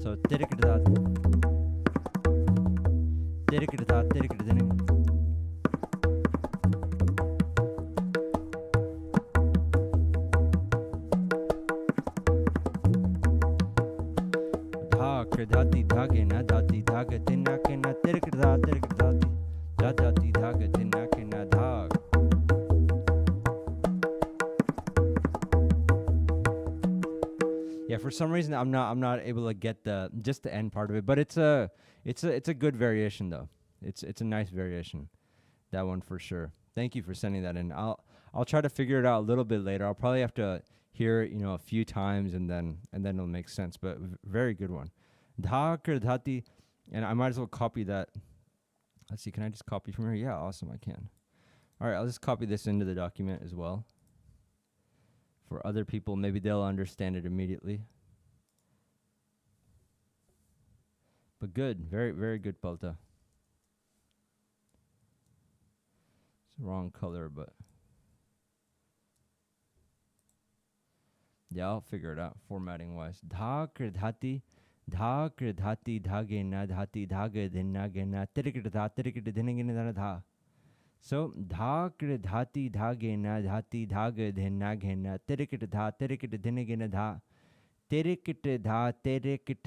So terekete dha terekete dhene. Dhati dhage na dhati dhaga dhinna gena terekete dha dhati dhaga dhinna gena dhag. Yeah, for some reason I'm not able to get the end part of it, but it's a good variation though. It's a nice variation. That one for sure. Thank you for sending that in. I'll try to figure it out a little bit later. I'll probably have to hear it, a few times and then it'll make sense, but very good one. Dhakr dhati, and I might as well copy that. Let's see, can I just copy from here? Yeah, awesome, I can. All right, I'll just copy this into the document as well. For other people, maybe they'll understand it immediately. But good, very, very good, Palta. It's the wrong color, but yeah, I'll figure it out formatting wise. Dhakr dhati dhage na dhati dhaga dhinna gena terekete dhene gena dha. So dhakr dhati dhage na dhati dhaga dhinna gena terekete dhene gena dha. Terekete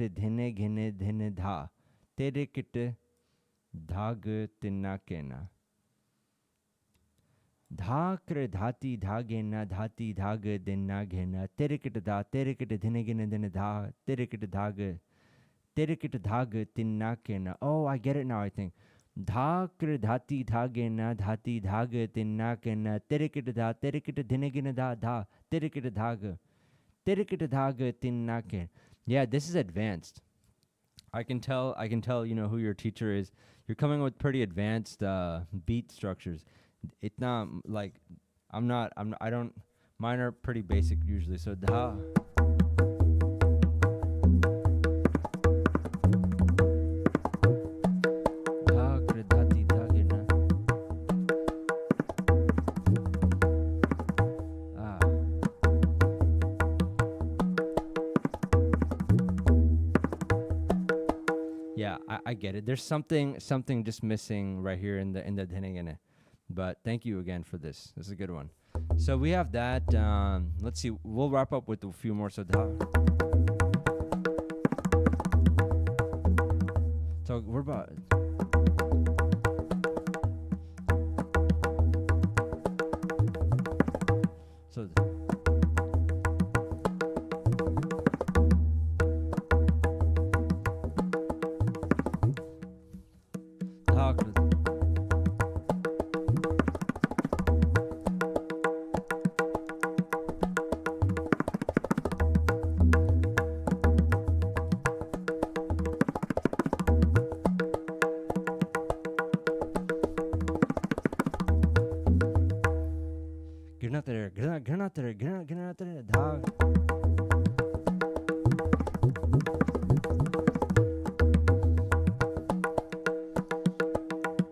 dhene gene dhene dha. Terekete dhaga dhinna gena. Dhakr dhati dhage na dhati dhaga dhinna gena terekete dhene gene dhene dha. Terekete dhaga dhinna gena. Oh, I get it now, I think. Dhakr dhati dhage na dhati dhaga dhinna gena terekete dhene gene dha. Terekete dhaga dhinna gena. Yeah, this is advanced. I can tell, who your teacher is. You're coming with pretty advanced beat structures. It's not like I don't, mine are pretty basic usually. So dha. Dhakr dhati dhage na. Yeah, I get it. There's something just missing right here in the dhene. But thank you again for this. This is a good one. So we have that. Let's see. We'll wrap up with a few more. So we're about. So.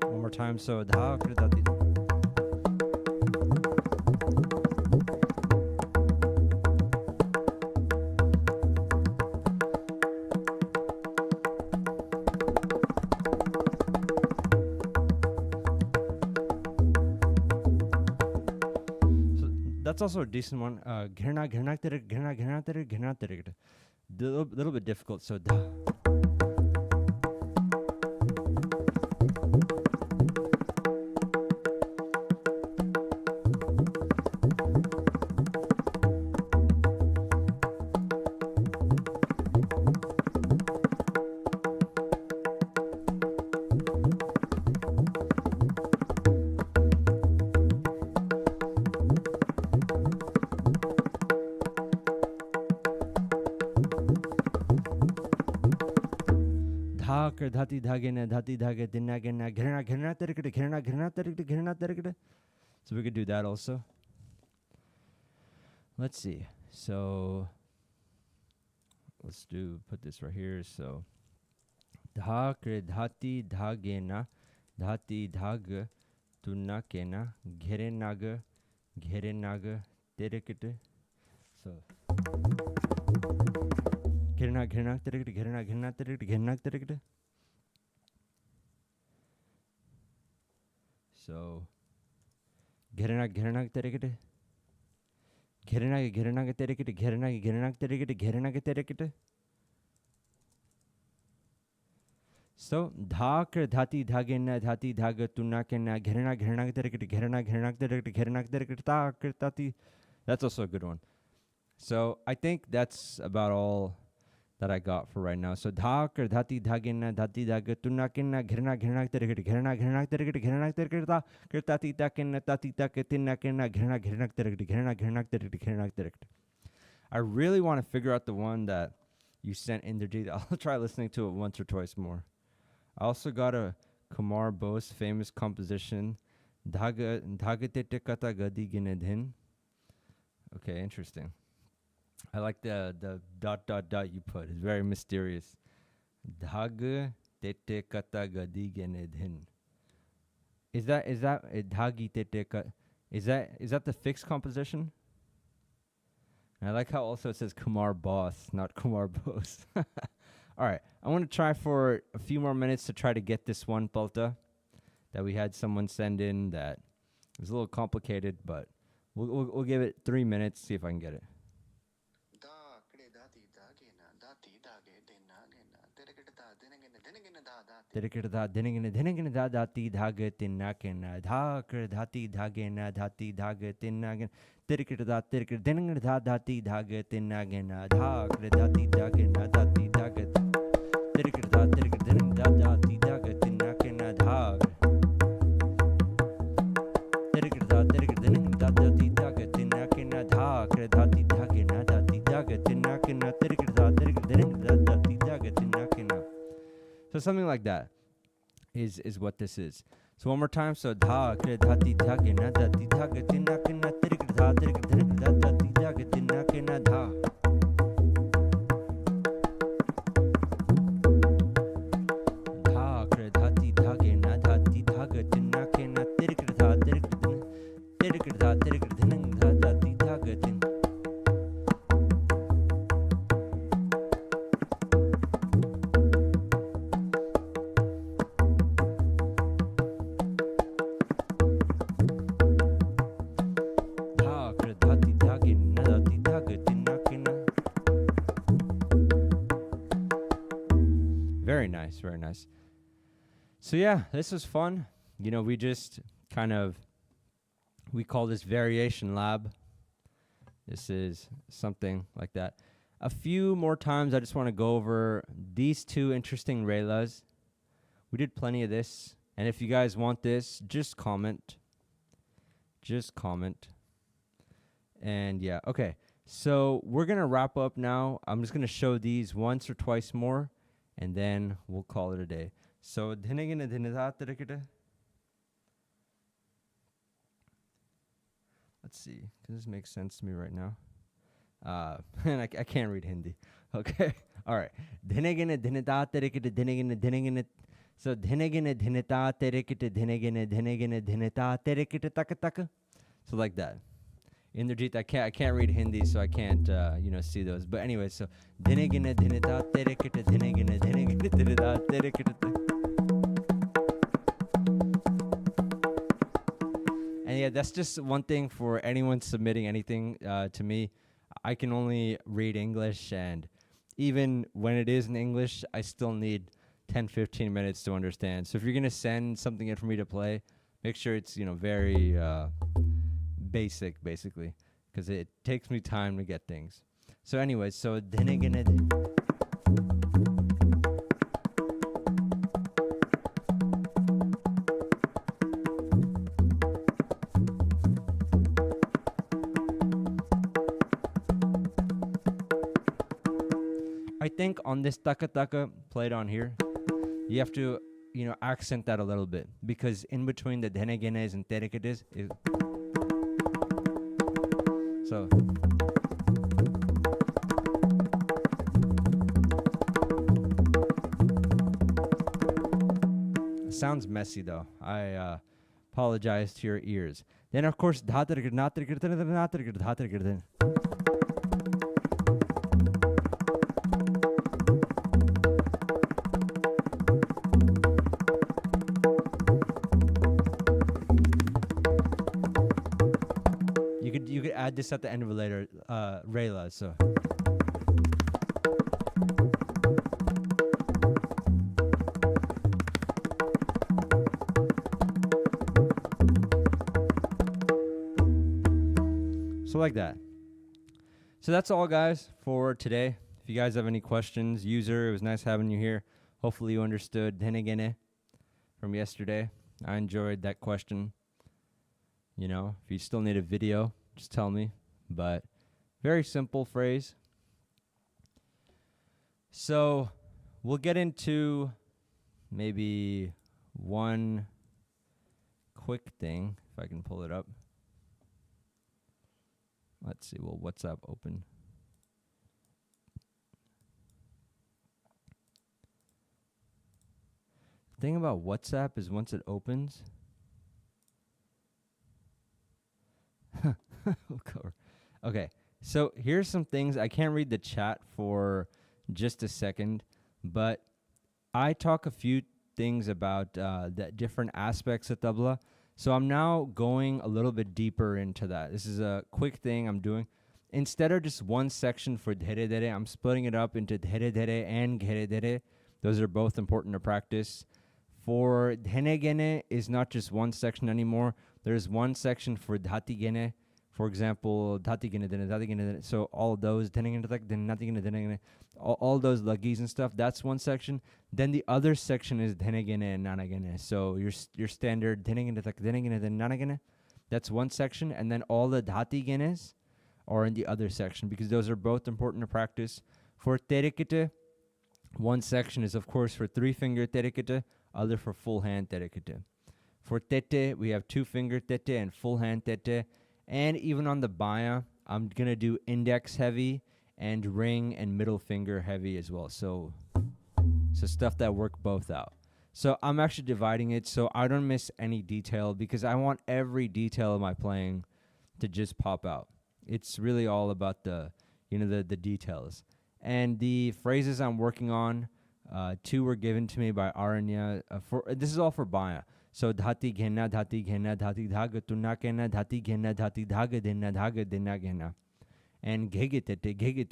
One more time. So that's also a decent one. A little bit difficult. So dhati dhage na dhati dhage dhinna gena ghirna terekete. So we could do that also. Let's see. So let's put this right here. So Dha kre dhati dhagena dhati dhag tunakena gere naga terekete. So gere terekete. So gere terekete. Gere terekete. So dhakr dhati dhagena dhati dhaga tunakena gherna terekete. That's also a good one. So I think that's about all that I got for right now. So dhakr dhati dhagena dhati dhaga tunakena gherna terekete kirtati takena tati taketinakena gherna terekete. I really want to figure out the one that you sent in the I'll try listening to it once or twice more. I also got a Kumar Bose famous composition, Dhagatete kata gadi ginedhin. Okay, interesting. I like the ... you put. It's very mysterious. Dhagatete kata gadi ginedhin. Is that dhagi tete? Is that the fixed composition? And I like how also it says Kumar Boss, not Kumar Bose. All right, I want to try for a few more minutes to try to get this one palta that we had someone send in that was a little complicated, but we'll give it 3 minutes, see if I can get it. Terekete dhenegene dhati dhaga tinakena dhakr dhati dhagena dhati dhaga tinagena terekete dhenegene dhati dhaga tinagena dhakr dhati dhagena dhati dhaga terekete dhenegene dhati dhaga tinakena dhag terekete dhenegene dhati dhaga tinakena dhakr dhati dhagena dhati dhaga tinakena terekete dhenegene dhati dhaga tinakena. So something like that is what this is. So one more time. So dha kre dhati dhagena dhati dhaga tinakena terekete dhati dhaga tinakena dha. Dha kre dhati dhagena dhati dhaga tinakena terekete dhati dhaga tin. Very nice, very nice. So yeah, this was fun. You know, we just we call this variation lab. This is something like that. A few more times, I just want to go over these two interesting relas. We did plenty of this. And if you guys want this, just comment. Just comment. And yeah, okay. So we're going to wrap up now. I'm just going to show these once or twice more, and then we'll call it a day. So, let's see. Does this make sense to me right now? And I can't read Hindi. Okay. All right. So, so like that. Indrajit, I can't read Hindi, so I can't see those. But anyway, so and yeah, that's just one thing for anyone submitting anything to me. I can only read English, and even when it is in English, I still need 10-15 minutes to understand. So if you're gonna send something in for me to play, make sure it's very basic, basically, because it takes me time to get things. So anyways, so I think on this taka played on here, you have to accent that a little bit, because in between the dhenegenes and tereketes is so. sounds messy though. I apologize to your ears. Then of course dha terekete na terekete na terekete dha terekete. You could add this at the end of it later, Rayla. So. So like that. So that's all, guys, for today. If you guys have any questions, user, it was nice having you here. Hopefully you understood dhene gene from yesterday. I enjoyed that question. You know, if you still need a video, just tell me. But very simple phrase. So we'll get into maybe one quick thing, if I can pull it up. Let's see, well, WhatsApp open. The thing about WhatsApp is once it opens, we'll cover. Okay, so here's some things. I can't read the chat for just a second, but I talk a few things about the different aspects of tabla. So I'm now going a little bit deeper into that. This is a quick thing I'm doing. Instead of just one section for dhere dhere, I'm splitting it up into dhere dhere and gere dhere. Those are both important to practice. For dhene gene is not just one section anymore. There's one section for dhati gene. For example, dhati gene dhene, dhati gene dhene. So all of those, dhene gene dhati gene, dhati gene dhene gene, all those lagis and stuff, that's one section. Then the other section is dhene gene and nana gene. So your standard dhene gene dhati dhene gene dhene nana gene, that's one section. And then all the dhati genes are in the other section because those are both important to practice. For terekete, one section is of course for 3-finger terekete, other for full hand terekete. For tete, we have 2-finger tete and full hand tete. And even on the baya, I'm going to do index heavy and ring and middle finger heavy as well. So stuff that work both out. So I'm actually dividing it so I don't miss any detail because I want every detail of my playing to just pop out. It's really all about the details. And the phrases I'm working on, 2 were given to me by Aranya. This is all for baya. So dhati ghena dhati dhaga tunna kena dhati ghena dhati dhaga dena ghena. And gege tete gege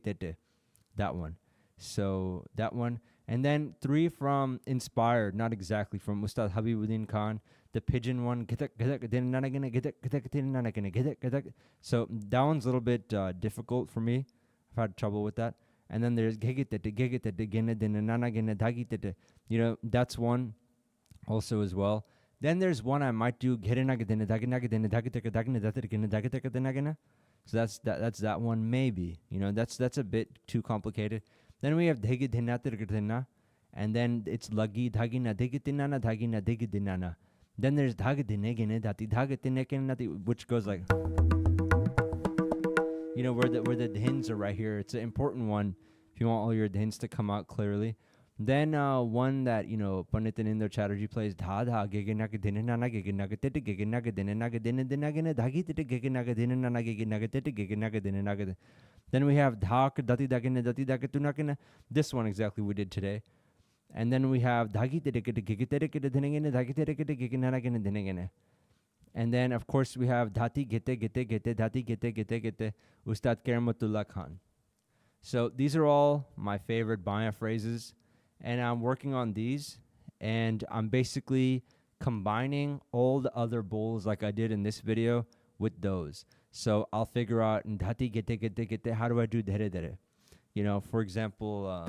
tete. That one. So that one. And then 3 from Inspired, not exactly from Ustad Habibuddin Khan, the pigeon one. So that one's a little bit difficult for me. I've had trouble with that. And then there's gege tete gene dena nana gene dhagi tete. You know, that's one also as well. Then there's one I might do. So that's that one maybe. You know, that's a bit too complicated. Then we have and then it's lagi dhagina. Then there's which goes like, you know, where the dhins are right here. It's an important one if you want all your dhins to come out clearly. Then one that, you know, Pandit Nindar Chatterjee plays, dha dha gege naga dhene nana gege naga tete gege naga dhene naga dhene dhene gene dhagi tete gege naga dhene nana gege naga tete gege naga dhene naga. Then we have dhak dati dagene dati daketunakene. This one exactly we did today. And then we have dhagi tete gege tete gege dhene gene dhagi tete gege nana gene dhene gene. And then of course we have dhati gete dhati gete Ustad Karamatullah Khan. So these are all my favorite baya phrases. And I'm working on these, and I'm basically combining all the other bowls like I did in this video with those. So I'll figure out, dhati gete, how do I do dhere dhere? You know, for example,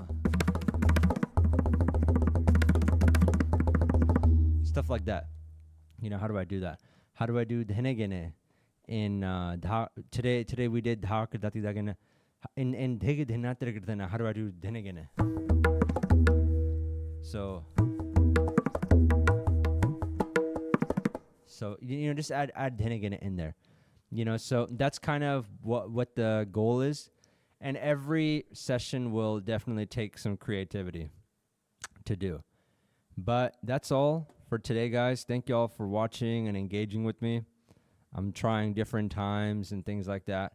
stuff like that. You know, how do I do that? How do I do dhene gene? In today we did dhak dati dagene. In dhege dhena terekete, how do I do dhene gene? So you know, just add dhene gene in there. You know, so that's kind of what the goal is. And every session will definitely take some creativity to do. But that's all for today, guys. Thank you all for watching and engaging with me. I'm trying different times and things like that.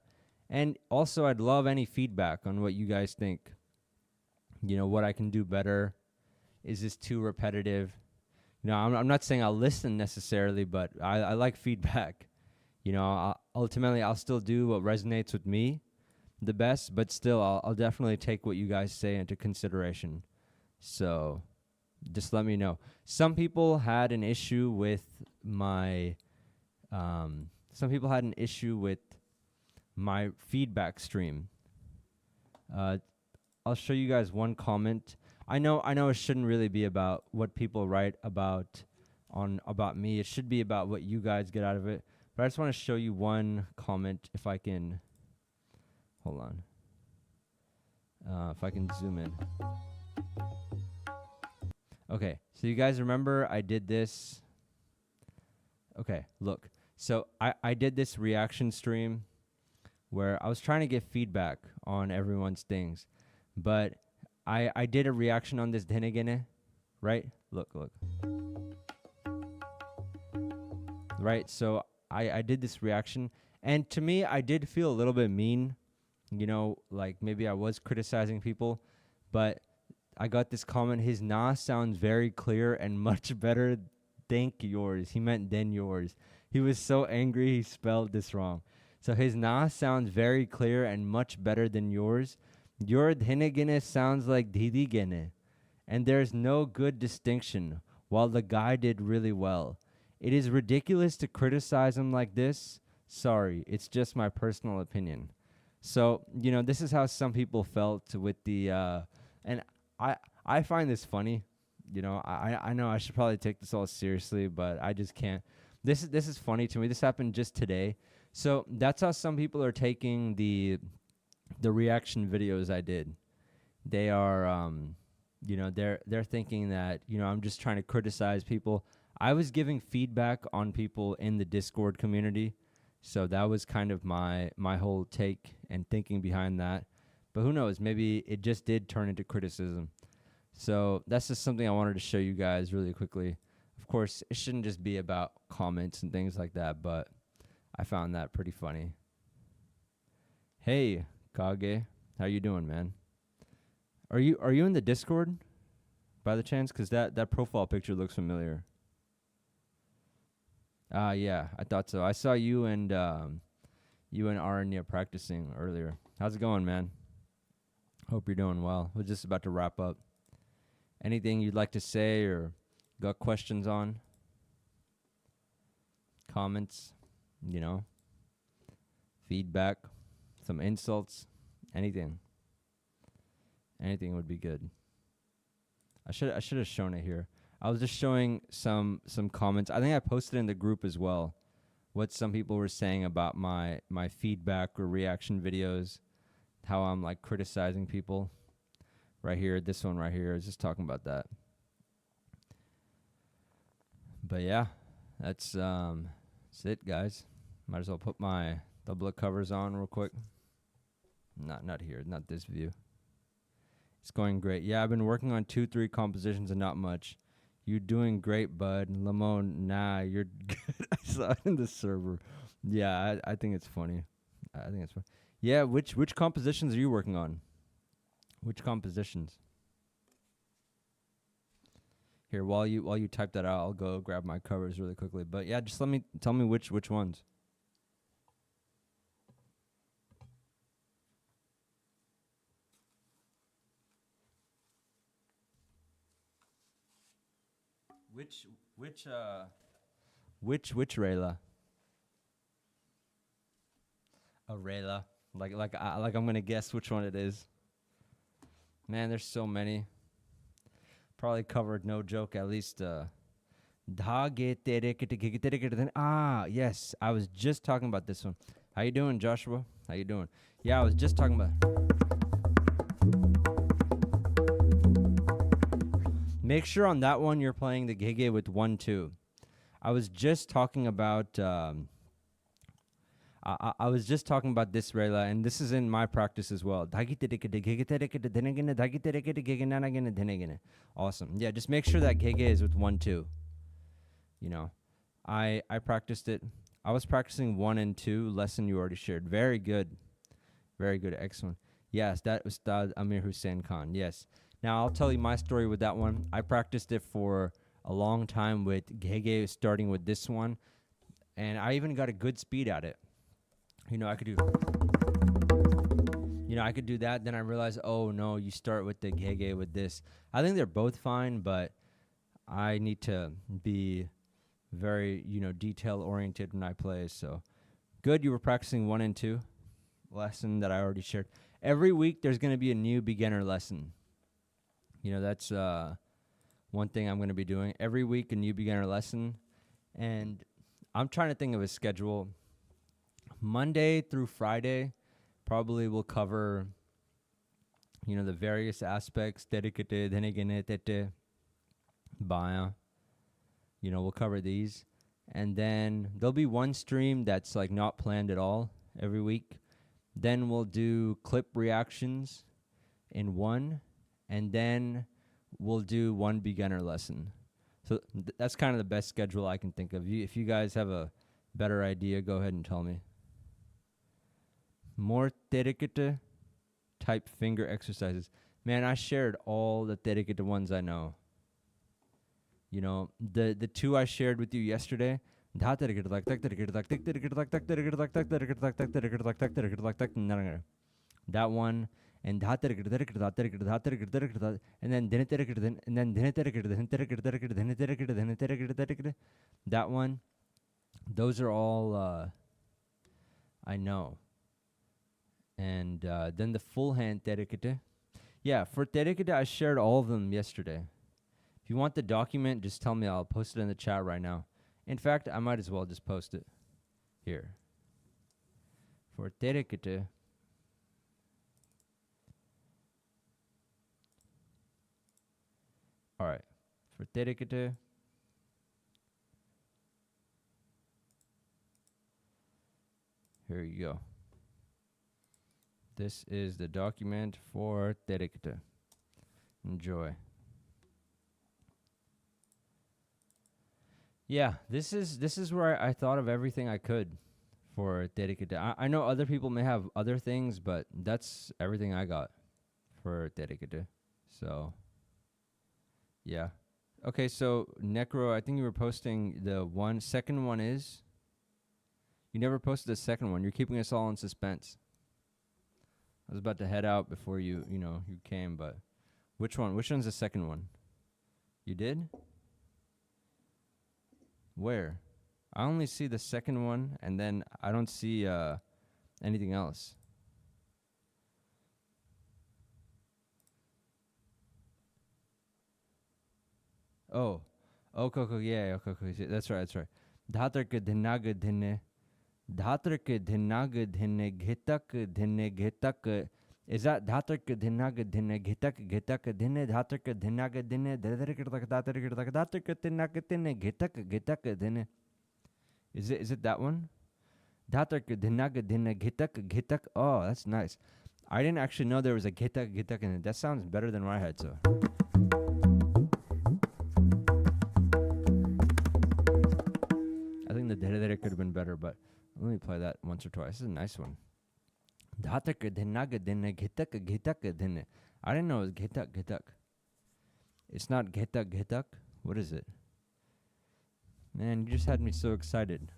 And also, I'd love any feedback on what you guys think. You know, what I can do better. Is this too repetitive? You know, I'm not saying I'll listen necessarily, but I like feedback. You know, ultimately, I'll still do what resonates with me the best, but still, I'll definitely take what you guys say into consideration. So just let me know. Some people had an issue with my feedback stream. I'll show you guys one comment. I know it shouldn't really be about what people write about me. It should be about what you guys get out of it. But I just want to show you one comment if I can. Hold on. If I can zoom in. Okay, so you guys remember I did this. Okay, look. So I did this reaction stream where I was trying to get feedback on everyone's things. But I did a reaction on this dhene, right? Look. Right, so I did this reaction. And to me, I did feel a little bit mean. You know, like maybe I was criticizing people. But I got this comment, his na sounds very clear and much better than yours. He meant than yours. He was so angry he spelled this wrong. So his na sounds very clear and much better than yours. Your dhene sounds like dhidi, and there's no good distinction, while the guy did really well. It is ridiculous to criticize him like this. Sorry, it's just my personal opinion. So, you know, this is how some people felt with the, and I find this funny. You know, I know I should probably take this all seriously, but I just can't. This is funny to me. This happened just today. So that's how some people are taking the reaction videos I did. They are, you know, they're thinking that, you know, I'm just trying to criticize people. I was giving feedback on people in the Discord community. So that was kind of my whole take and thinking behind that. But who knows? Maybe it just did turn into criticism. So that's just something I wanted to show you guys really quickly. Of course, it shouldn't just be about comments and things like that, but I found that pretty funny. Hey, Kage, how you doing, man? Are you in the Discord by the chance? Because that profile picture looks familiar. Yeah, I thought so. I saw you and Aranya practicing earlier. How's it going, man? Hope you're doing well. We're just about to wrap up. Anything you'd like to say or got questions on? Comments, you know, feedback, some insults, anything. Anything would be good. I should have shown it here. I was just showing some comments. I think I posted in the group as well what some people were saying about my feedback or reaction videos, how I'm like criticizing people. Right here, this one right here is just talking about that. But yeah, that's it, guys. Might as well put my Tabla covers on real quick. Not here, not this view. It's going great. Yeah, I've been working on 2-3 compositions and not much. You're doing great, bud. Lamone, nah, you're good. I saw it in the server. Yeah, I think it's funny. I think it's funny. Yeah, which compositions are you working on? Which compositions? Here, while you type that out, I'll go grab my covers really quickly. But yeah, just tell me which ones. Which Rayla? A Rayla. Like I'm gonna guess which one it is. Man, there's so many. Probably covered, no joke, at least terekete. Yes, I was just talking about this one. How you doing, Joshua? How you doing? Yeah, I was just talking about. Make sure on that one you're playing the gege with 1-2. I was just talking about I was just talking about this, Rayla, and this is in my practice as well. Awesome. Yeah, just make sure that gege is with 1, 2. You know, I practiced it. I was practicing 1 and 2 lesson you already shared. Very good. Very good. Excellent. Yes, that was Ustad Amir Hussain Khan. Yes. Now, I'll tell you my story with that one. I practiced it for a long time with gege, starting with this one, and I even got a good speed at it. I could do that. Then I realized, oh no, you start with the gege with this. I think they're both fine, but I need to be very, detail oriented when I play. So good. You were practicing 1 and 2 lesson that I already shared. Every week there's going to be a new beginner lesson. That's one thing I'm going to be doing. Every week a new beginner lesson. And I'm trying to think of a schedule. Monday through Friday probably will cover, the various aspects. Terekete, dhene, tete, bayan. We'll cover these. And then there'll be one stream that's like not planned at all every week. Then we'll do clip reactions in one. And then we'll do one beginner lesson. So that's kind of the best schedule I can think of. If you guys have a better idea, go ahead and tell me. More terekete type finger exercises. Man, I shared all the terekete ones I know. The 2 I shared with you yesterday. That one and then that one. Those are all I know. And then the full hand terekete. Yeah, for terekete, I shared all of them yesterday. If you want the document, just tell me. I'll post it in the chat right now. In fact, I might as well just post it here. For terekete, all right. For terekete, here you go. This is the document for terekete. Enjoy. Yeah, this is where I thought of everything I could for terekete. I know other people may have other things, but that's everything I got for terekete. So, yeah. Okay, so Necro, I think you were posting the second one is? You never posted the second one. You're keeping us all in suspense. I was about to head out before you came, but which one? Which one's the second one? You did? Where? I only see the second one, and then I don't see anything else. Oh, okay, yeah, okay, that's right. Dhatarka dhinaga dhene, dhatarka dhinaga dhene, ghitak dhene, ghitak. Is that dhatarka dhinaga dhene, ghitak dhene, dhatarka dhinaga dhene, dhatarka dhinaga dhene, ghitak dhene. Is it that one? Dhatarka dhinaga dhene, ghitak. Oh, that's nice. I didn't actually know there was a ghitak in it. That sounds better than what I had, so. I think the dhere could have been better, but let me play that once or twice. This is a nice one. Dhatak dhinaga dhene, ghitak dhene. I didn't know it was ghitak. It's not ghitak. What is it? Man, you just had me so excited.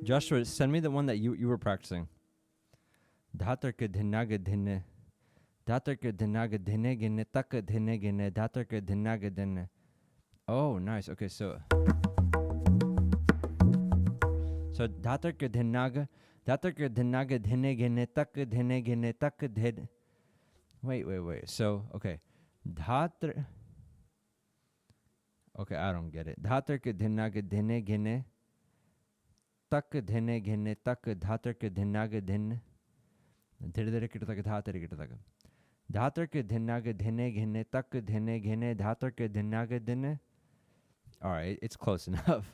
Joshua, send me the one that you were practicing. Dhatarka dhinaga dhene. Dhatarka dhinaga dhene gene taka dhene gene dhatarka dhinaga dhene. Oh, nice. Okay, so So dhatar ke dhinaga dhene gene tak dhene gene tak dhed. Wait. So okay, dhatar. Okay, I don't get it. Dhatar ke dhinaga dhene gene tak dhene gene tak dhatar ke dhinaga dhin. Dhere dhere kirtaka dhatar kirtaka. Dhatar ke dhinaga dhene gene tak dhene gene dhatar ke dhinaga dhin. All right, it's close enough.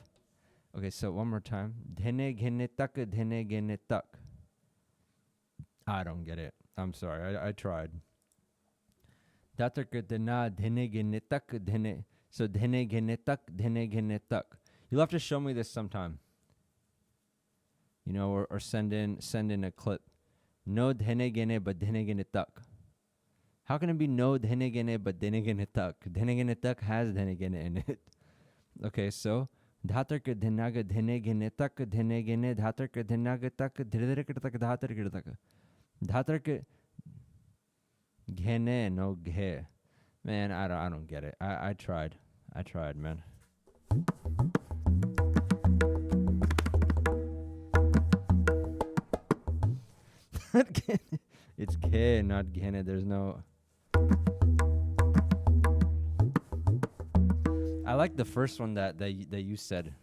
Okay, so one more time. Dhene gene tak dhene gene tak. I don't get it. I'm sorry. I tried. Dhatar ke dhina dhene gene tak dhene. So dhene gene tak dhene gene tak. You'll have to show me this sometime. You know, or send in a clip. No dhene gene but dhene gene tak. How can it be no dhene gene but dhene gene tak? Dhene gene tak has dhene gene in it. Okay, so dhatar ke dhinaga dhene gene tak dhene gene dhatar ke dhinaga tak dhere kirtak dhatar kirtak. Dhatar ke gene no ghe. Man, I don't get it. I tried. I tried, man. It's ghe, not gene. There's no. I like the first one that you said.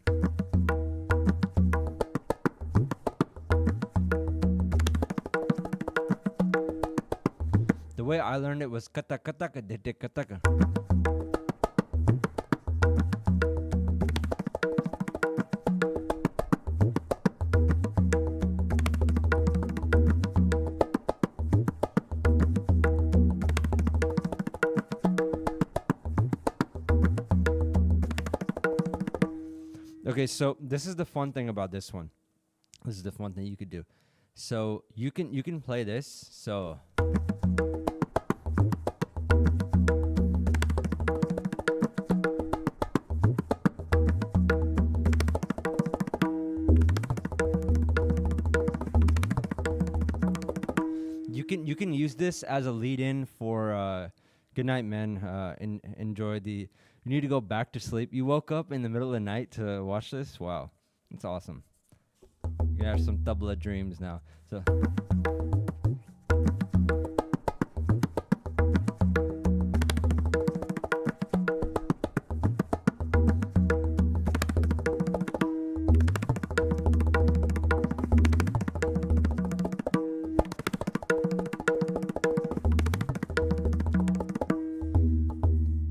The way I learned it was kata kataka dete kataka. Okay, so this is the fun thing about this one. This is the fun thing you could do. So you can play this. So you can use this as a lead-in for good night, men. Enjoy the. You need to go back to sleep. You woke up in the middle of the night to watch this? Wow. That's awesome. You're gonna have some tabla dreams now. So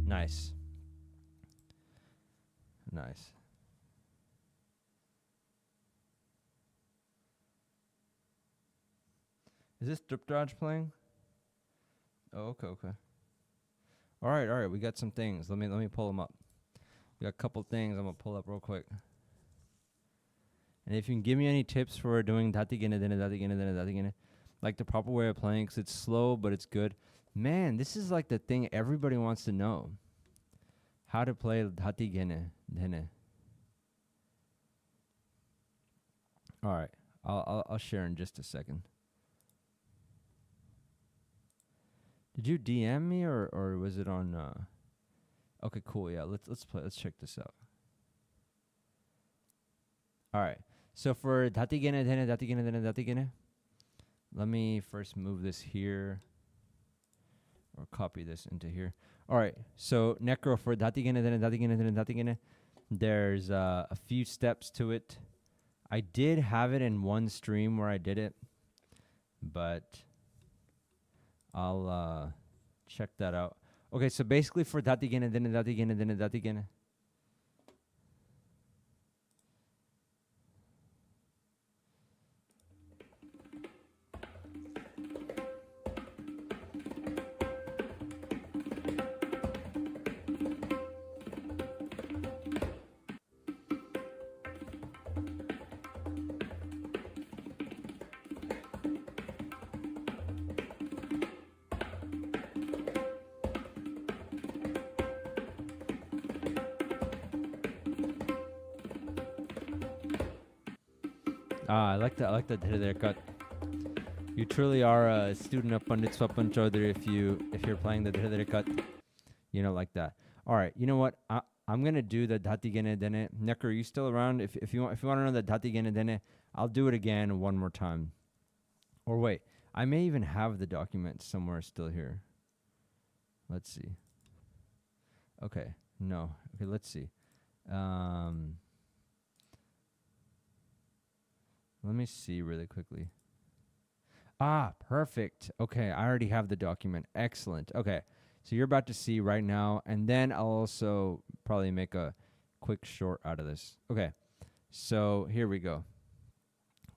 nice. Nice. Is this Drip Dodge playing? Oh, okay. All right. We got some things. Let me pull them up. We got a couple things I'm gonna pull up real quick. And if you can give me any tips for doing dhati gene dhene dhati gene dhene dhati gene, like the proper way of playing, because it's slow but it's good. Man, this is like the thing everybody wants to know. How to play dhati gene dhene. All right, I'll share in just a second. Did you DM me or was it on? Okay, cool. Yeah, let's play. Let's check this out. All right. So for dhati gene dhene dhati gene dhene dhati gene, let me first move this here or copy this into here. All right. So necro for dhati gene dhene dhati gene dhene dhati gene. There's a few steps to it. I did have it in one stream where I did it, but I'll check that out. Okay, so basically for dhati gene dhene dhati gene dhene dhati gene. I like the dhere cut. You truly are a student of Pandit Swapan Chaudhary if you're playing the dhere cut, like that. All right, you know what? I'm gonna do the dhati gene dhene. Necker, are you still around? If you want to know the dhati gene dhene, I'll do it again one more time. Or wait, I may even have the document somewhere still here. Let's see. Okay, no. Okay, let's see. Let me see really quickly. Ah, perfect. Okay, I already have the document. Excellent. Okay, so you're about to see right now, and then I'll also probably make a quick short out of this. Okay, so here we go.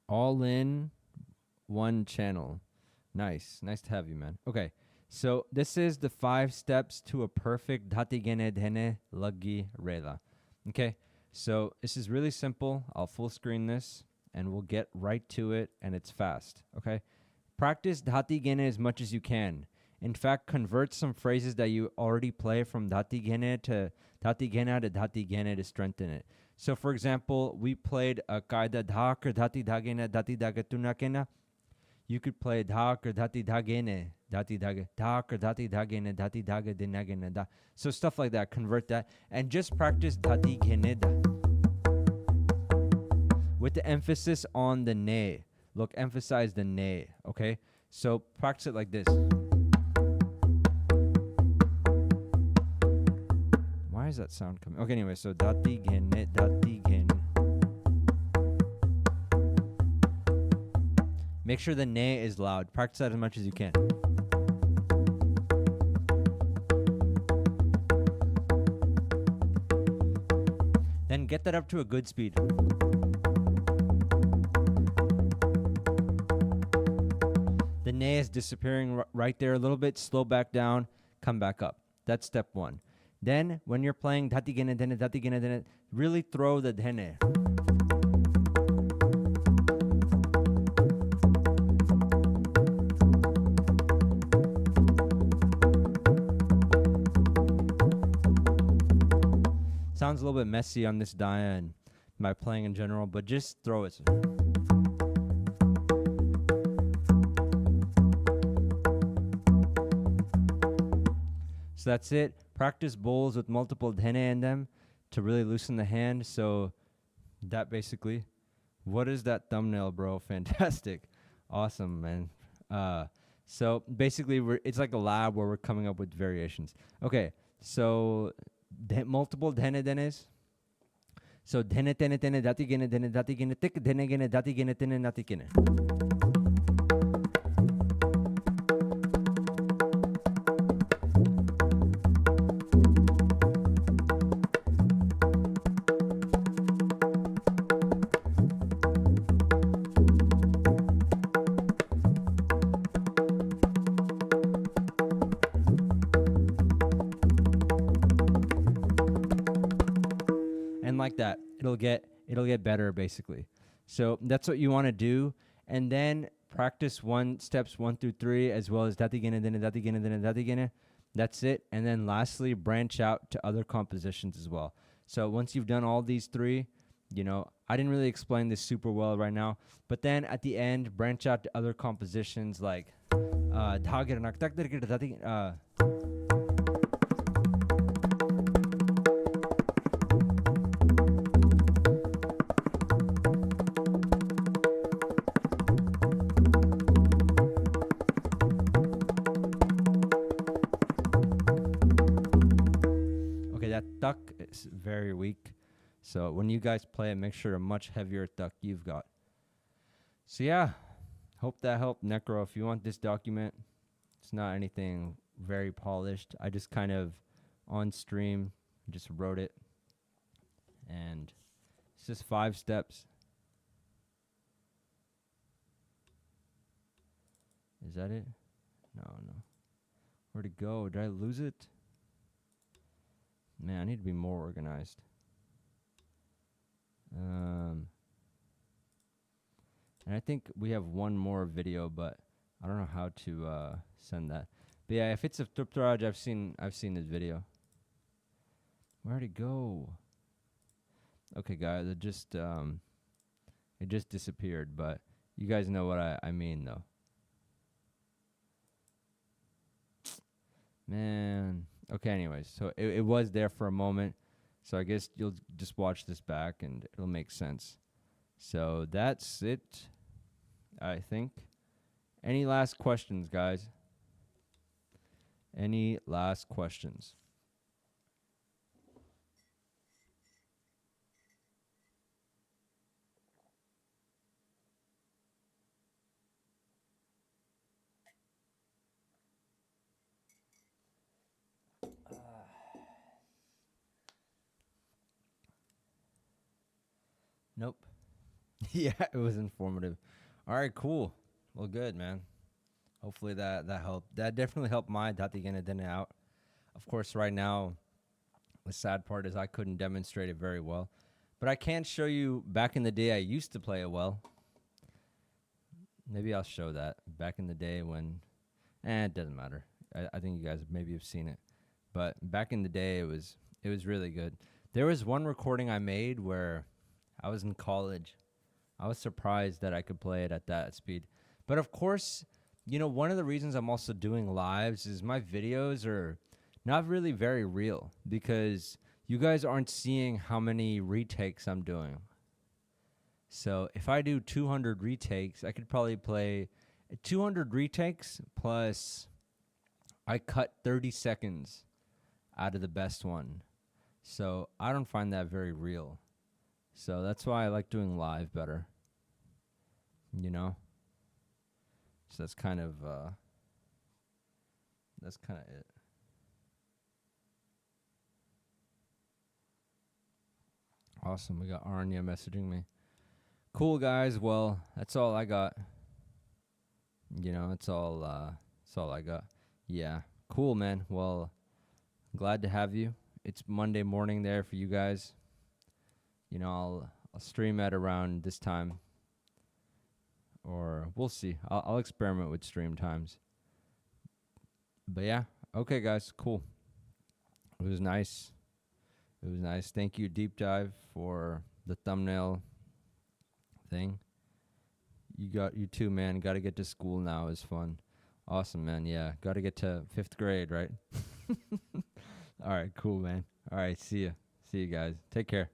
All in one channel. Nice. Nice to have you, man. Okay, so this is the 5 steps to a perfect dhati gene dhene laggi rela. Okay, so this is really simple. I'll full screen this, and we'll get right to it, and it's fast. Okay, practice dhati gene as much as you can. In fact, convert some phrases that you already play from dhati gene to dhati gene to strengthen it. So, for example, we played a kaida dhak or dhati dhagene dhati dhagatuna. You could play dhak or dhati dhagene dhati dhak or dhati dhagene dhati dhagadinagene da. So stuff like that. Convert that and just practice dhati gene da with the emphasis on the ne. Look, emphasize the ne. Okay, so practice it like this. Why is that sound coming? Okay, anyway, so dhati gene dhati gene. Make sure the ne is loud. Practice that as much as you can. Then get that up to a good speed. The ne is disappearing right there a little bit. Slow back down. Come back up. That's step 1. Then, when you're playing dhati gene dhene, really throw the dhene. Sounds a little bit messy on this dhaya and my playing in general, but just throw it. So that's it. Practice bowls with multiple dhene in them to really loosen the hand. So that basically, what is that thumbnail, bro? Fantastic. Awesome, man. So basically, it's like a lab where we're coming up with variations. Okay, so multiple dhene dhenes. So dhene tene tene dhati gene tik dhene gene dhati gene tene nati gene. Like that, it'll get better basically. So that's what you want to do, and then practice steps 1 through 3 as well as dhati gene dhene dhati gene dhene dhati gene. That's it, and then lastly branch out to other compositions as well. So once you've done all these 3, you know, I didn't really explain this super well right now, but then at the end branch out to other compositions like tuck is very weak. So when you guys play it, make sure a much heavier tuck you've got. So yeah, hope that helped. Necro, if you want this document, it's not anything very polished. I just kind of on stream just wrote it, and it's just 5 steps. Is that it? No. Where'd it go? Did I lose it? Man, I need to be more organized. And I think we have one more video, but I don't know how to send that. But yeah, if it's a Triptaraj, I've seen this video. Where'd it go? Okay, guys, it just disappeared, but you guys know what I mean, though. Man. Okay, anyways, so it was there for a moment, So I guess you'll just watch this back and it'll make sense. So that's it, I think. Any last questions, guys? Any last questions? Nope. Yeah, it was informative. All right, cool. Well, good, man. Hopefully that helped. That definitely helped my date, gene, dhene out. Of course, right now, the sad part is I couldn't demonstrate it very well. But I can show you back in the day I used to play it well. Maybe I'll show that. Back in the day when... it doesn't matter. I think you guys maybe have seen it. But back in the day, it was really good. There was one recording I made where I was in college. I was surprised that I could play it at that speed. But of course, you know, one of the reasons I'm also doing lives is my videos are not really very real because you guys aren't seeing how many retakes I'm doing. So if I do 200 retakes, I could probably play 200 retakes plus I cut 30 seconds out of the best one. So I don't find that very real. So that's why I like doing live better. You know? So that's kind of it. Awesome. We got Arnya messaging me. Cool, guys. Well, that's all I got. You know, that's all I got. Yeah. Cool, man. Well, glad to have you. It's Monday morning there for you guys. You know, I'll stream at around this time. Or we'll see. I'll experiment with stream times. But yeah. Okay, guys. Cool. It was nice. It was nice. Thank you, Deep Dive, for the thumbnail thing. You too, man. Got to get to school now. It's fun. Awesome, man. Yeah. Got to get to 5th grade, right? All right. Cool, man. All right. See you. See you guys. Take care.